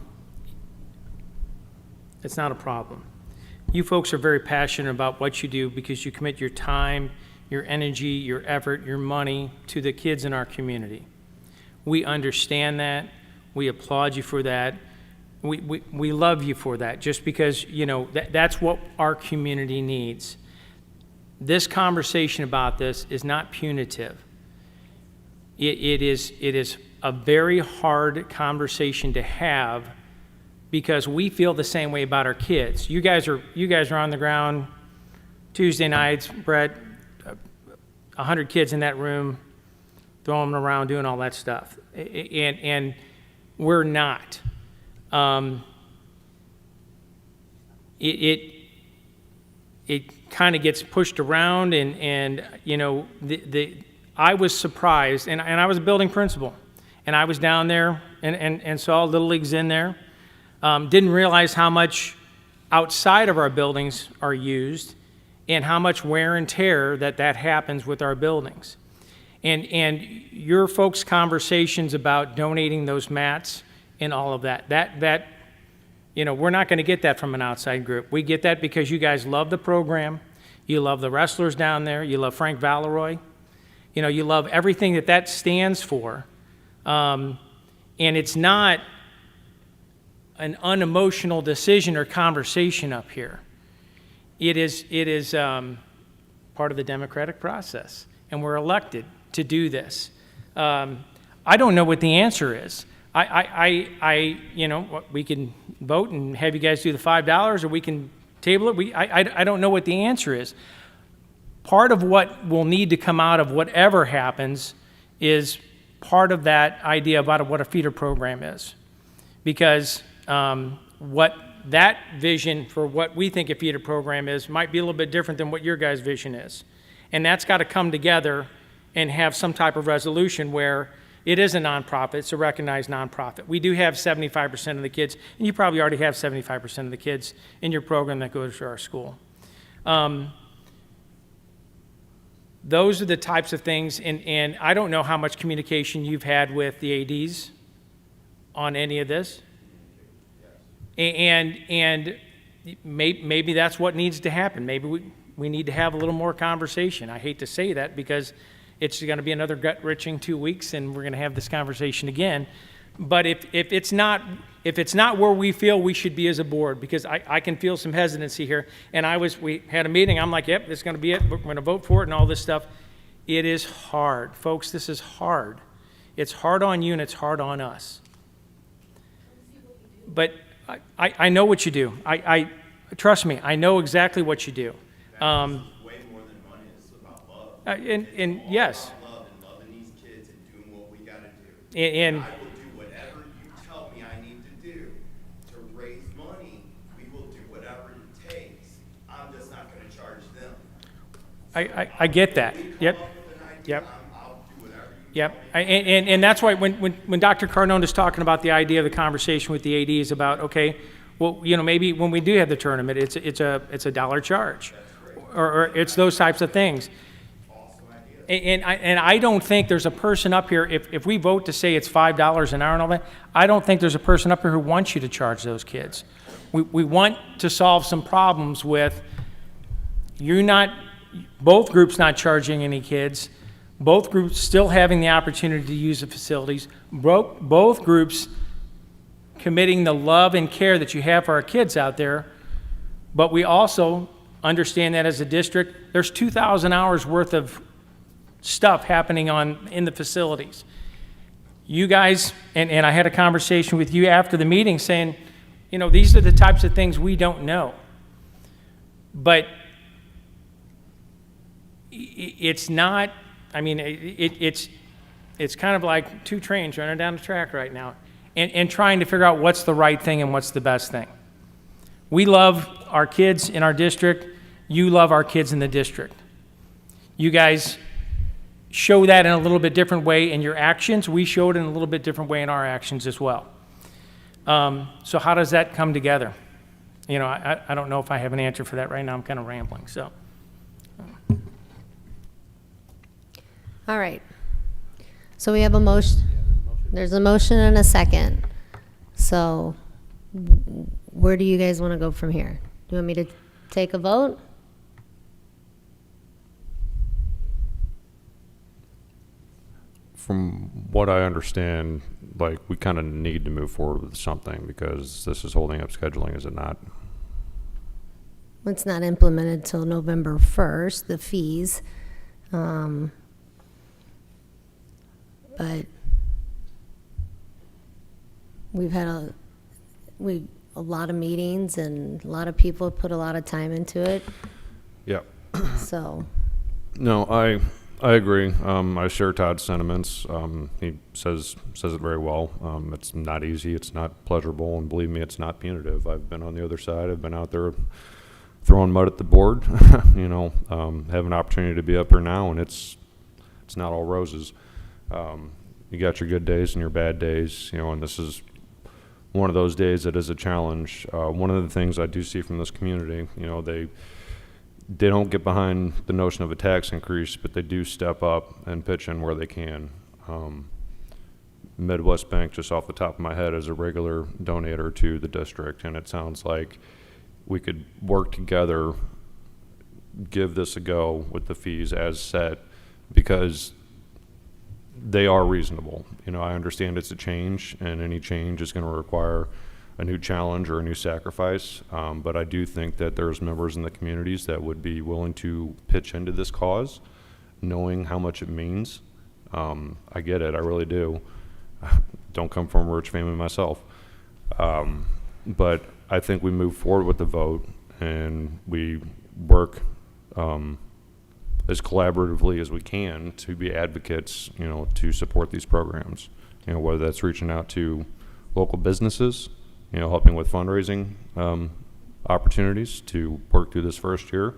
it's not a problem. You folks are very passionate about what you do because you commit your time, your energy, your effort, your money to the kids in our community. We understand that. We applaud you for that. We love you for that, just because, you know, that's what our community needs. This conversation about this is not punitive. It is a very hard conversation to have because we feel the same way about our kids. You guys are on the ground Tuesday nights, Brett, 100 kids in that room, throwing them around, doing all that stuff. And we're not. It kind of gets pushed around, and you know, I was surprised, and I was a building principal, and I was down there and saw Little Leagues in there. Didn't realize how much outside of our buildings are used and how much wear and tear that happens with our buildings. And your folks' conversations about donating those mats and all of that, you know, we're not going to get that from an outside group. We get that because you guys love the program. You love the wrestlers down there. You love Frank Valeroy. You know, you love everything that stands for. And it's not an unemotional decision or conversation up here. It is part of the democratic process, and we're elected to do this. I don't know what the answer is. You know, we can vote and have you guys do the $5, or we can table it. I don't know what the answer is. Part of what will need to come out of whatever happens is part of that idea about what a feeder program is. Because what that vision for what we think a feeder program is might be a little bit different than what your guys' vision is. And that's got to come together and have some type of resolution where it is a nonprofit, it's a recognized nonprofit. We do have 75% of the kids, and you probably already have 75% of the kids in your program that go to our school. Those are the types of things, and I don't know how much communication you've had with the ADs on any of this. And maybe that's what needs to happen. Maybe we need to have a little more conversation. I hate to say that because it's going to be another gut-wrenching 2 weeks, and we're going to have this conversation again. But if it's not where we feel we should be as a board, because I can feel some hesitancy here, and we had a meeting, I'm like, yep, this is going to be it, we're going to vote for it and all this stuff. It is hard. Folks, this is hard. It's hard on you and it's hard on us. But I know what you do. I trust me, I know exactly what you do. Way more than money. It's about love. And yes. About love and loving these kids and doing what we got to do. And I will do whatever you tell me I need to do to raise money. We will do whatever it takes. I'm just not going to charge them. I get that. Yep. Yep. Yep. And that's why when Dr. Cardone is talking about the idea of the conversation with the ADs about, okay, well, you know, maybe when we do have the tournament, it's a dollar charge, or it's those types of things. And I don't think there's a person up here, if we vote to say it's $5 an hour and all that, I don't think there's a person up here who wants you to charge those kids. We want to solve some problems with both groups not charging any kids, both groups still having the opportunity to use the facilities, both groups committing the love and care that you have for our kids out there, but we also understand that as a district, there's 2,000 hours worth of stuff happening in the facilities. You guys, and I had a conversation with you after the meeting saying, you know, these are the types of things we don't know. But it's not, I mean, it's kind of like two trains running down the track right now, and trying to figure out what's the right thing and what's the best thing. We love our kids in our district. You love our kids in the district. You guys show that in a little bit different way in your actions. We show it in a little bit different way in our actions as well. So how does that come together? You know, I don't know if I have an answer for that right now. I'm kind of rambling, so. All right. So we have a motion. There's a motion and a second. So where do you guys want to go from here? Do you want me to take a vote? From what I understand, like, we kind of need to move forward with something because this is holding up scheduling, is it not? It's not implemented till November 1st, the fees. But we've had a lot of meetings and a lot of people put a lot of time into it. Yeah. So. No, I agree. I share Todd's sentiments. He says it very well. It's not easy. It's not pleasurable, and believe me, it's not punitive. I've been on the other side. I've been out there throwing mud at the board. You know, have an opportunity to be up here now, and it's not all roses. You got your good days and your bad days, you know, and this is one of those days that is a challenge. One of the things I do see from this community, you know, they don't get behind the notion of a tax increase, but they do step up and pitch in where they can. Midwest Bank, just off the top of my head, is a regular donator to the district, and it sounds like we could work together, give this a go with the fees as set, because they are reasonable. You know, I understand it's a change, and any change is going to require a new challenge or a new sacrifice, but I do think that there's members in the communities that would be willing to pitch into this cause, knowing how much it means. I get it, I really do. Don't come from a rich family myself. But I think we move forward with the vote, and we work as collaboratively as we can to be advocates, you know, to support these programs. You know, whether that's reaching out to local businesses, you know, helping with fundraising opportunities to work through this first year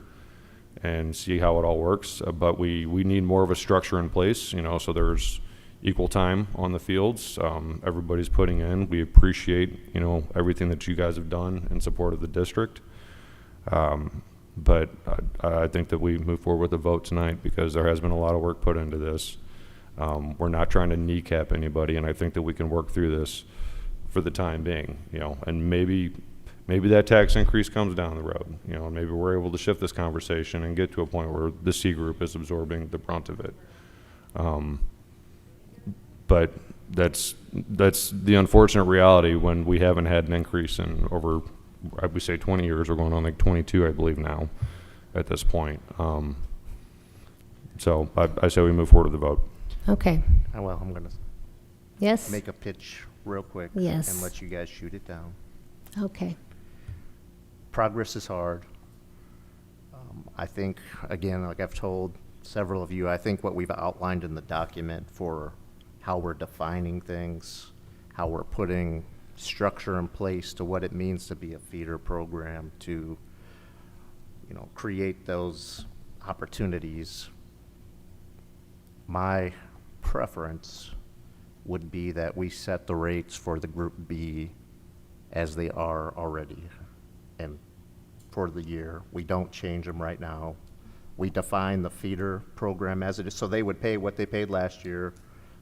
and see how it all works. But we need more of a structure in place, you know, so there's equal time on the fields. Everybody's putting in. We appreciate, you know, everything that you guys have done in support of the district. But I think that we move forward with the vote tonight because there has been a lot of work put into this. We're not trying to kneecap anybody, and I think that we can work through this for the time being, you know, and maybe that tax increase comes down the road, you know, and maybe we're able to shift this conversation and get to a point where the C group is absorbing the brunt of it. But that's the unfortunate reality when we haven't had an increase in over, I would say 20 years. We're going on like 22, I believe now at this point. So I say we move forward to the vote. Okay. Well, I'm going to Yes. make a pitch real quick Yes. and let you guys shoot it down. Okay. Progress is hard. I think, again, like I've told several of you, I think what we've outlined in the document for how we're defining things, how we're putting structure in place to what it means to be a feeder program, to, you know, create those opportunities. My preference would be that we set the rates for the Group B as they are already, and for the year. We don't change them right now. We define the feeder program as it is, so they would pay what they paid last year,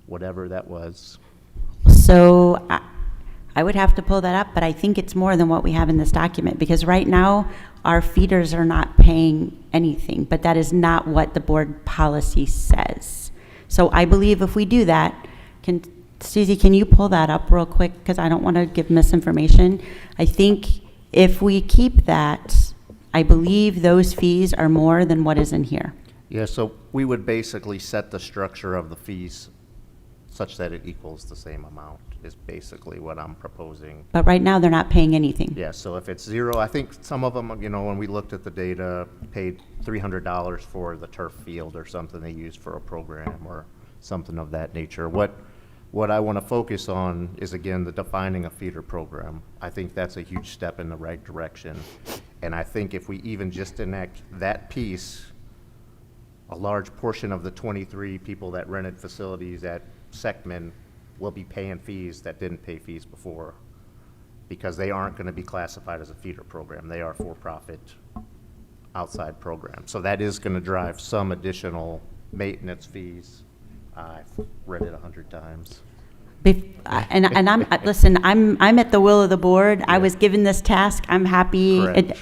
whatever that was. So I would have to pull that up, but I think it's more than what we have in this document, because right now our feeders are not paying anything, but that is not what the board policy says. So I believe if we do that, Susie, can you pull that up real quick? Because I don't want to give misinformation. I think if we keep that, I believe those fees are more than what is in here. Yeah, so we would basically set the structure of the fees such that it equals the same amount, is basically what I'm proposing. But right now, they're not paying anything. Yeah, so if it's zero, I think some of them, you know, when we looked at the data, paid $300 for the turf field or something they used for a program, or something of that nature. What I want to focus on is, again, the defining a feeder program. I think that's a huge step in the right direction. And I think if we even just enact that piece, a large portion of the 23 people that rented facilities at Seckman will be paying fees that didn't pay fees before, because they aren't going to be classified as a feeder program. They are for-profit outside programs. So that is going to drive some additional maintenance fees. I've read it 100 times. And I'm, listen, I'm at the will of the board. I was given this task. I'm happy. Correct.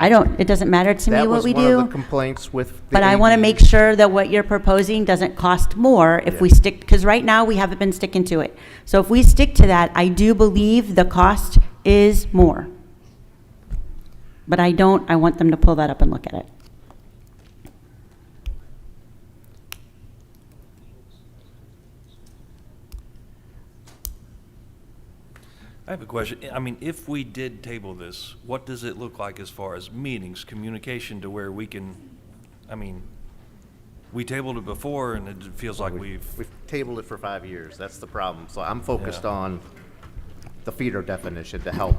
It doesn't matter to me what we do. That was one of the complaints with the But I want to AD. make sure that what you're proposing doesn't cost more if we stick, because right now we haven't been sticking to it. So if we stick to that, I do believe the cost is more. But I want them to pull that up and look at it. I have a question. I mean, if we did table this, what does it look like as far as meetings, communication, to where we can, I mean, we tabled it before and it feels like we've tabled it for 5 years. That's the problem. So I'm focused on the feeder definition to help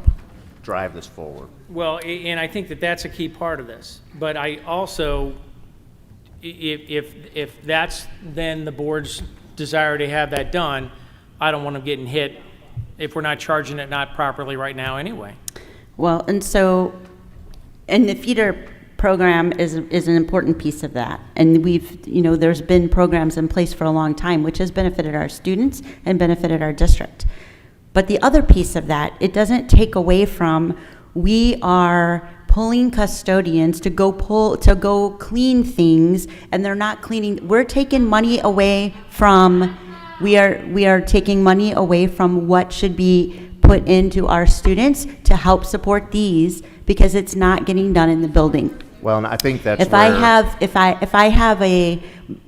drive this forward. Well, and I think that that's a key part of this. But I also, if that's then the board's desire to have that done, I don't want them getting hit if we're not charging it not properly right now anyway. Well, and the feeder program is an important piece of that. And there's been programs in place for a long time, which has benefited our students and benefited our district. But the other piece of that, it doesn't take away from, we are pulling custodians to go clean things, and they're not cleaning. We're taking money away from, we are taking money away from what should be put into our students to help support these, because it's not getting done in the building. Well, and I think that's If I have a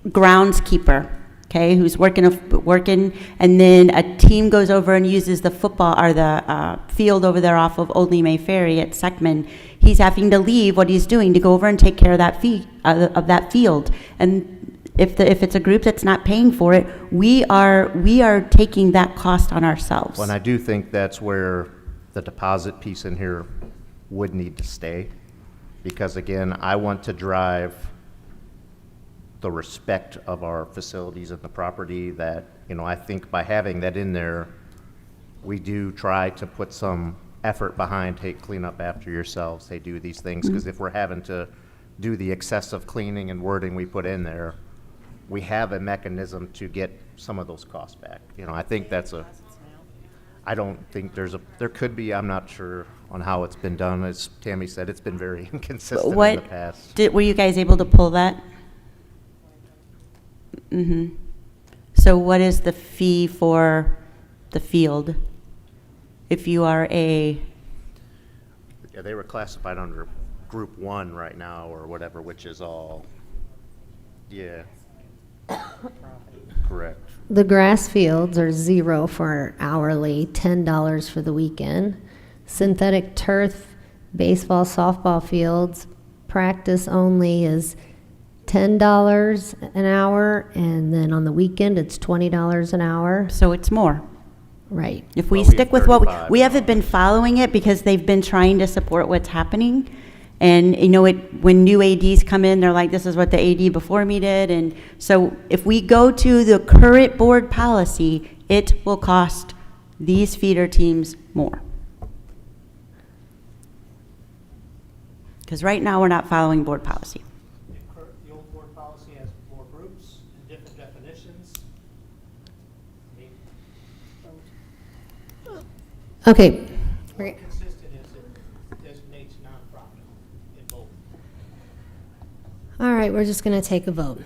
groundskeeper, okay, who's working, and then a team goes over and uses the football or the field over there off of Old Lemay Ferry at Seckman, he's having to leave what he's doing to go over and take care of that field. And if it's a group that's not paying for it, we are taking that cost on ourselves. Well, and I do think that's where the deposit piece in here would need to stay, because again, I want to drive the respect of our facilities and the property that, I think by having that in there, we do try to put some effort behind, hey, clean up after yourselves, hey, do these things, because if we're having to do the excessive cleaning and wording we put in there, we have a mechanism to get some of those costs back. I think I don't think there could be, I'm not sure on how it's been done. As Tammy said, it's been very inconsistent in the past. Were you guys able to pull that? Mm-hmm. So what is the fee for the field? If you are Yeah, they were classified under Group 1 right now or whatever, which is all, yeah. Correct. The grass fields are $0 for hourly, $10 for the weekend. Synthetic turf, baseball, softball fields, practice only is $10 an hour, and then on the weekend, it's $20 an hour. So it's more. Right. If we stick with what we haven't been following it because they've been trying to support what's happening. And when new ADs come in, they're like, this is what the AD before me did. And so if we go to the current board policy, it will cost these feeder teams more. Because right now, we're not following board policy. The old board policy has more groups and different definitions. Okay. More consistent is it designates nonprofit in both. All right, we're just going to take a vote.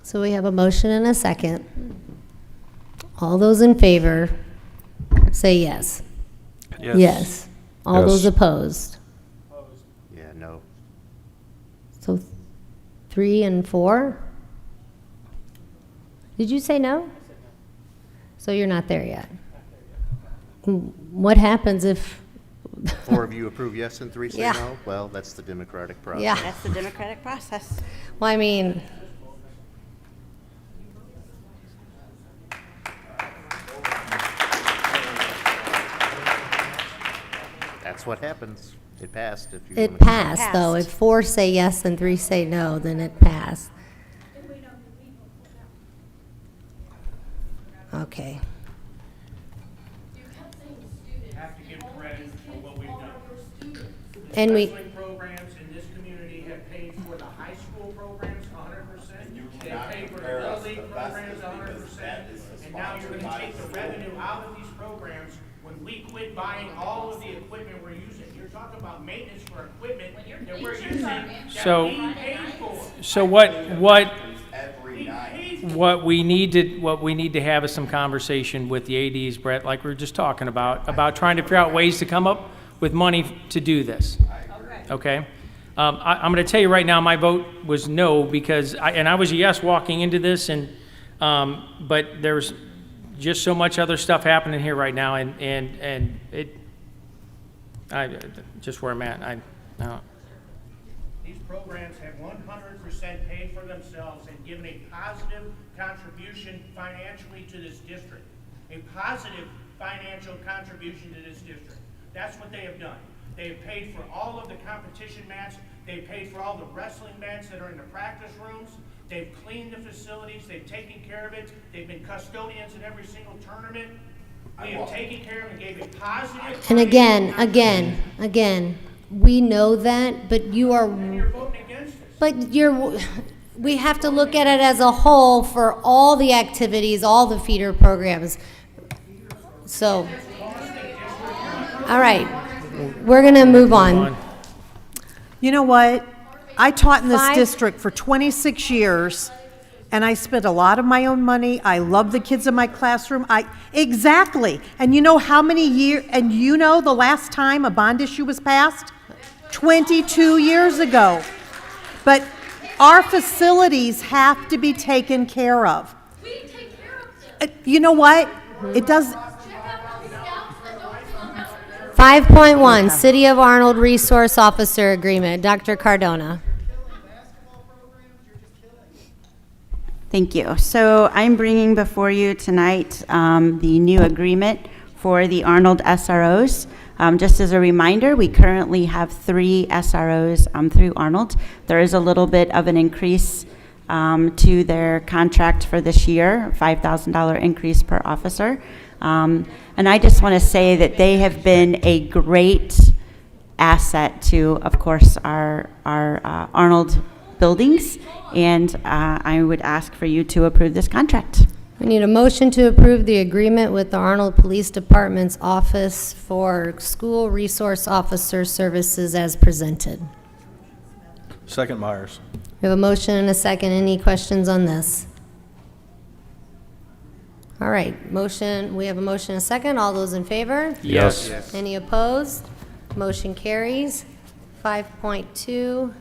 So we have a motion and a second. All those in favor, say yes. Yes. Yes. All Yes. those opposed. Yeah, no. So 3 and 4? Did you say no? So you're not there yet. What happens if 4 of you approve yes and 3 say Yeah. no? Well, that's the democratic process. Yeah. That's the democratic process. Well, I mean, That's what happens. It passed if you. It wanna- passed, though. If 4 say yes and 3 say no, then it passed. Okay. Have to give credit for what we've done. And we, Wrestling programs in this community have paid for the high school programs 100%. They have paid for the little league programs 100%. And now you're gonna take the revenue out of these programs when we quit buying all of the equipment we're using. You're talking about maintenance for equipment that we're using that we paid for. So what we need to have is some conversation with the ADs, Brett, like we were just talking about trying to figure out ways to come up with money to do this. Okay? I'm going to tell you right now, my vote was no because I was a yes walking into this, but there's just so much other stuff happening here right now, and just where I'm at. These programs have 100% paid for themselves and given a positive contribution financially to this district. A positive financial contribution to this district. That's what they have done. They have paid for all of the competition mats. They've paid for all the wrestling mats that are in the practice rooms. They've cleaned the facilities. They've taken care of it. They've been custodians in every single tournament. We have taken care of and gave a positive. and again, we know that, but You're voting against us. but we have to look at it as a whole for all the activities, all the feeder programs. So, all right, we're gonna move on. You know what? I taught in this 5 district for 26 years, and I spent a lot of my own money. I love the kids in my classroom. Exactly. And you know how many years, and you know the last time a bond issue was passed? 22 years ago. But our facilities have to be taken care of. You know what? It does. 5.1, City of Arnold Resource Officer Agreement. Dr. Cardona. Thank you. So I'm bringing before you tonight the new agreement for the Arnold SROs. Just as a reminder, we currently have 3 SROs through Arnold. There is a little bit of an increase to their contract for this year, $5,000 increase per officer. And I just want to say that they have been a great asset to, of course, our Arnold buildings, and I would ask for you to approve this contract. We need a motion to approve the agreement with the Arnold Police Department's Office for School Resource Officer Services as presented. Second, Myers. We have a motion and a second. Any questions on this? All right, motion, we have a motion and a second. All those in favor? Yes. Any opposed? Motion carries. 5.2,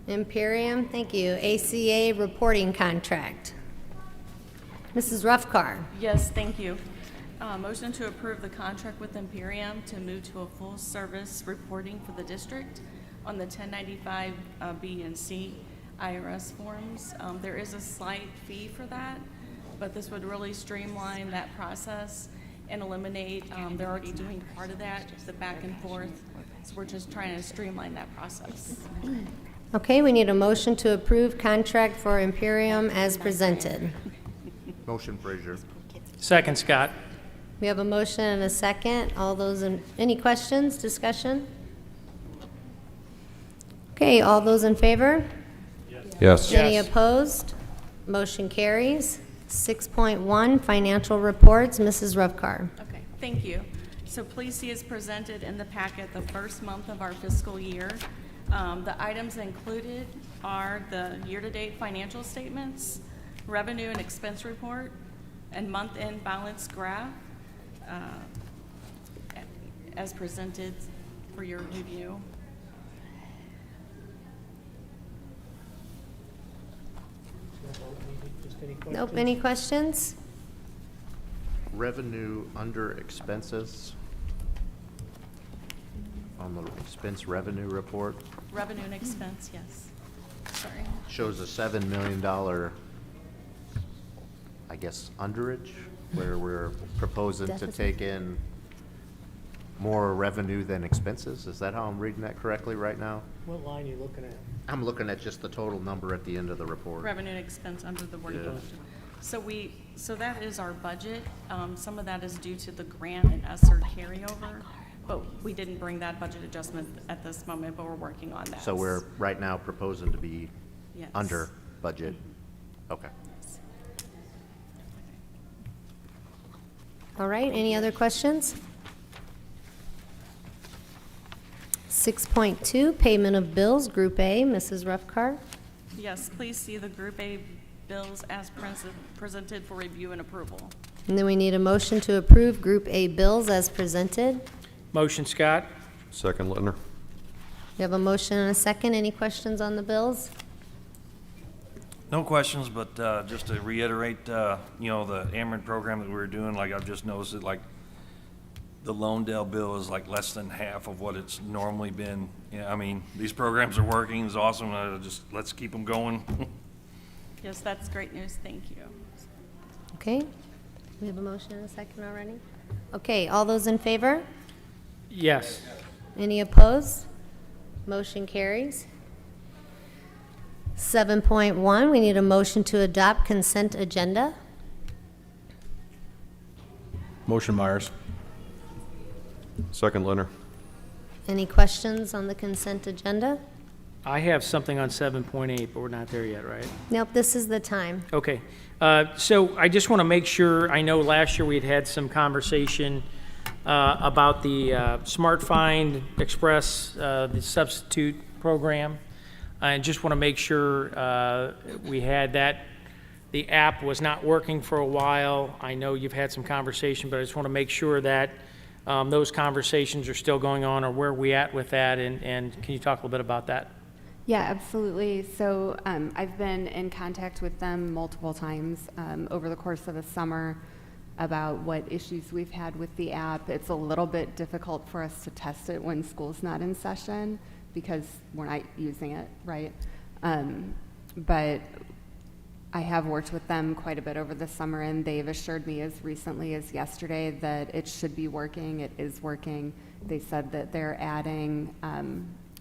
Imperium, thank you. ACA reporting contract. Mrs. Ruffcar. Yes, thank you. Motion to approve the contract with Imperium to move to a full-service reporting for the district on the 1095 B and C IRS forms. There is a slight fee for that, but this would really streamline that process and eliminate, they're already doing part of that, the back and forth. So we're just trying to streamline that process. Okay, we need a motion to approve contract for Imperium as presented. Motion, Frazier. Second, Scott. We have a motion and a second. All those in, any questions, discussion? Okay, all those in favor? Yes. Any Yes. opposed? Motion carries. 6.1, financial reports. Mrs. Ruffcar. Okay, thank you. So please see as presented in the packet the first month of our fiscal year. The items included are the year-to-date financial statements, revenue and expense report, and month-end balance graph as presented for your review. Nope, any questions? Revenue under expenses on the expense revenue report Revenue and expense, yes. Sorry. shows a $7 million, I guess, underage, where we're proposing to Deficit. take in more revenue than expenses? Is that how I'm reading that correctly right now? What line are you looking at? I'm looking at just the total number at the end of the report. Revenue and expense under the working Yeah. budget. So that is our budget. Some of that is due to the grant and ESSER carryover, but we didn't bring that budget adjustment at this moment, but we're working on that. So we're right now proposing to be Yes. under budget? Okay. All right, any other questions? 6.2, payment of bills, Group A, Mrs. Ruffcar. Yes, please see the Group A bills as presented for review and approval. And then we need a motion to approve Group A bills as presented. Motion, Scott. Second, Lintner. We have a motion and a second. Any questions on the bills? No questions, but just to reiterate, the Ameren program that we were doing, like I've just noticed that like the Lawndale bill is like less than half of what it's normally been. Yeah, I mean, these programs are working, it's awesome, let's keep them going. Yes, that's great news, thank you. Okay, we have a motion and a second already. Okay, all those in favor? Yes. Any opposed? Motion carries. 7.1, we need a motion to adopt consent agenda. Motion, Myers. Second, Lintner. Any questions on the consent agenda? I have something on 7.8, but we're not there yet, right? Nope, this is the time. Okay. So I just want to make sure, I know last year we had some conversation about the Smart Find Express, the substitute program. I just want to make sure we had that. The app was not working for a while. I know you've had some conversation, but I just want to make sure that those conversations are still going on, or where are we at with that, and can you talk a little bit about that? Yeah, absolutely. So I've been in contact with them multiple times over the course of the summer about what issues we've had with the app. It's a little bit difficult for us to test it when school's not in session because we're not using it, right? But I have worked with them quite a bit over the summer, and they've assured me as recently as yesterday that it should be working. It is working. They said that they're adding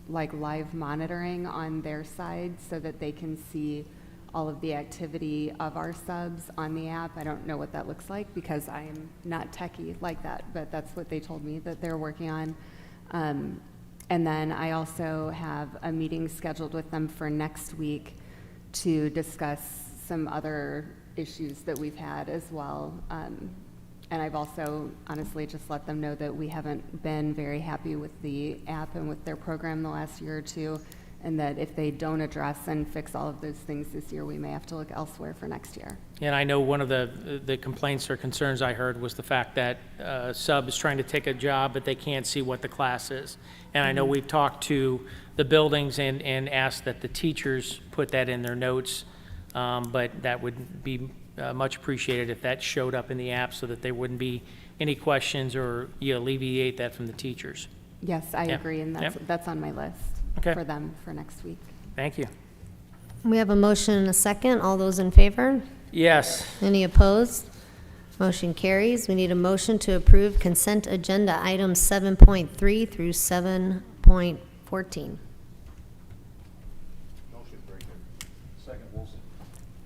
like live monitoring on their side so that they can see all of the activity of our subs on the app. I don't know what that looks like because I am not techie like that, but that's what they told me that they're working on. And then I also have a meeting scheduled with them for next week to discuss some other issues that we've had as well. And I've also honestly just let them know that we haven't been very happy with the app and with their program the last year or two, and that if they don't address and fix all of those things this year, we may have to look elsewhere for next year. And I know one of the complaints or concerns I heard was the fact that sub is trying to take a job, but they can't see what the class is. And I know we've talked to the buildings and asked that the teachers put that in their notes, but that would be much appreciated if that showed up in the app so that there wouldn't be any questions, or you alleviate that from the teachers. Yes, I Yeah. agree, and that's on my list for them for next week. Thank you. We have a motion and a second. All those in favor? Yes. Any opposed? Motion carries. We need a motion to approve consent agenda items 7.3 through 7.14.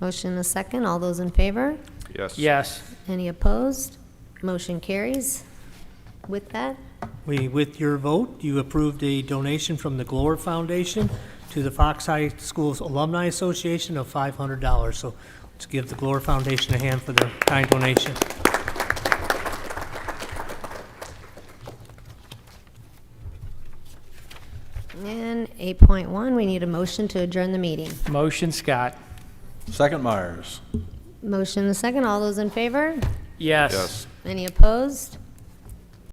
Motion and a second. All those in favor? Yes. Yes. Any opposed? Motion carries. With that, With your vote, you approved a donation from the Glower Foundation to the Fox High Schools Alumni Association of $500. So let's give the Glower Foundation a hand for their kind donation. and 8.1, we need a motion to adjourn the meeting. Motion, Scott. Second, Myers. Motion and a second. All those in favor? Yes. Yes. Any opposed?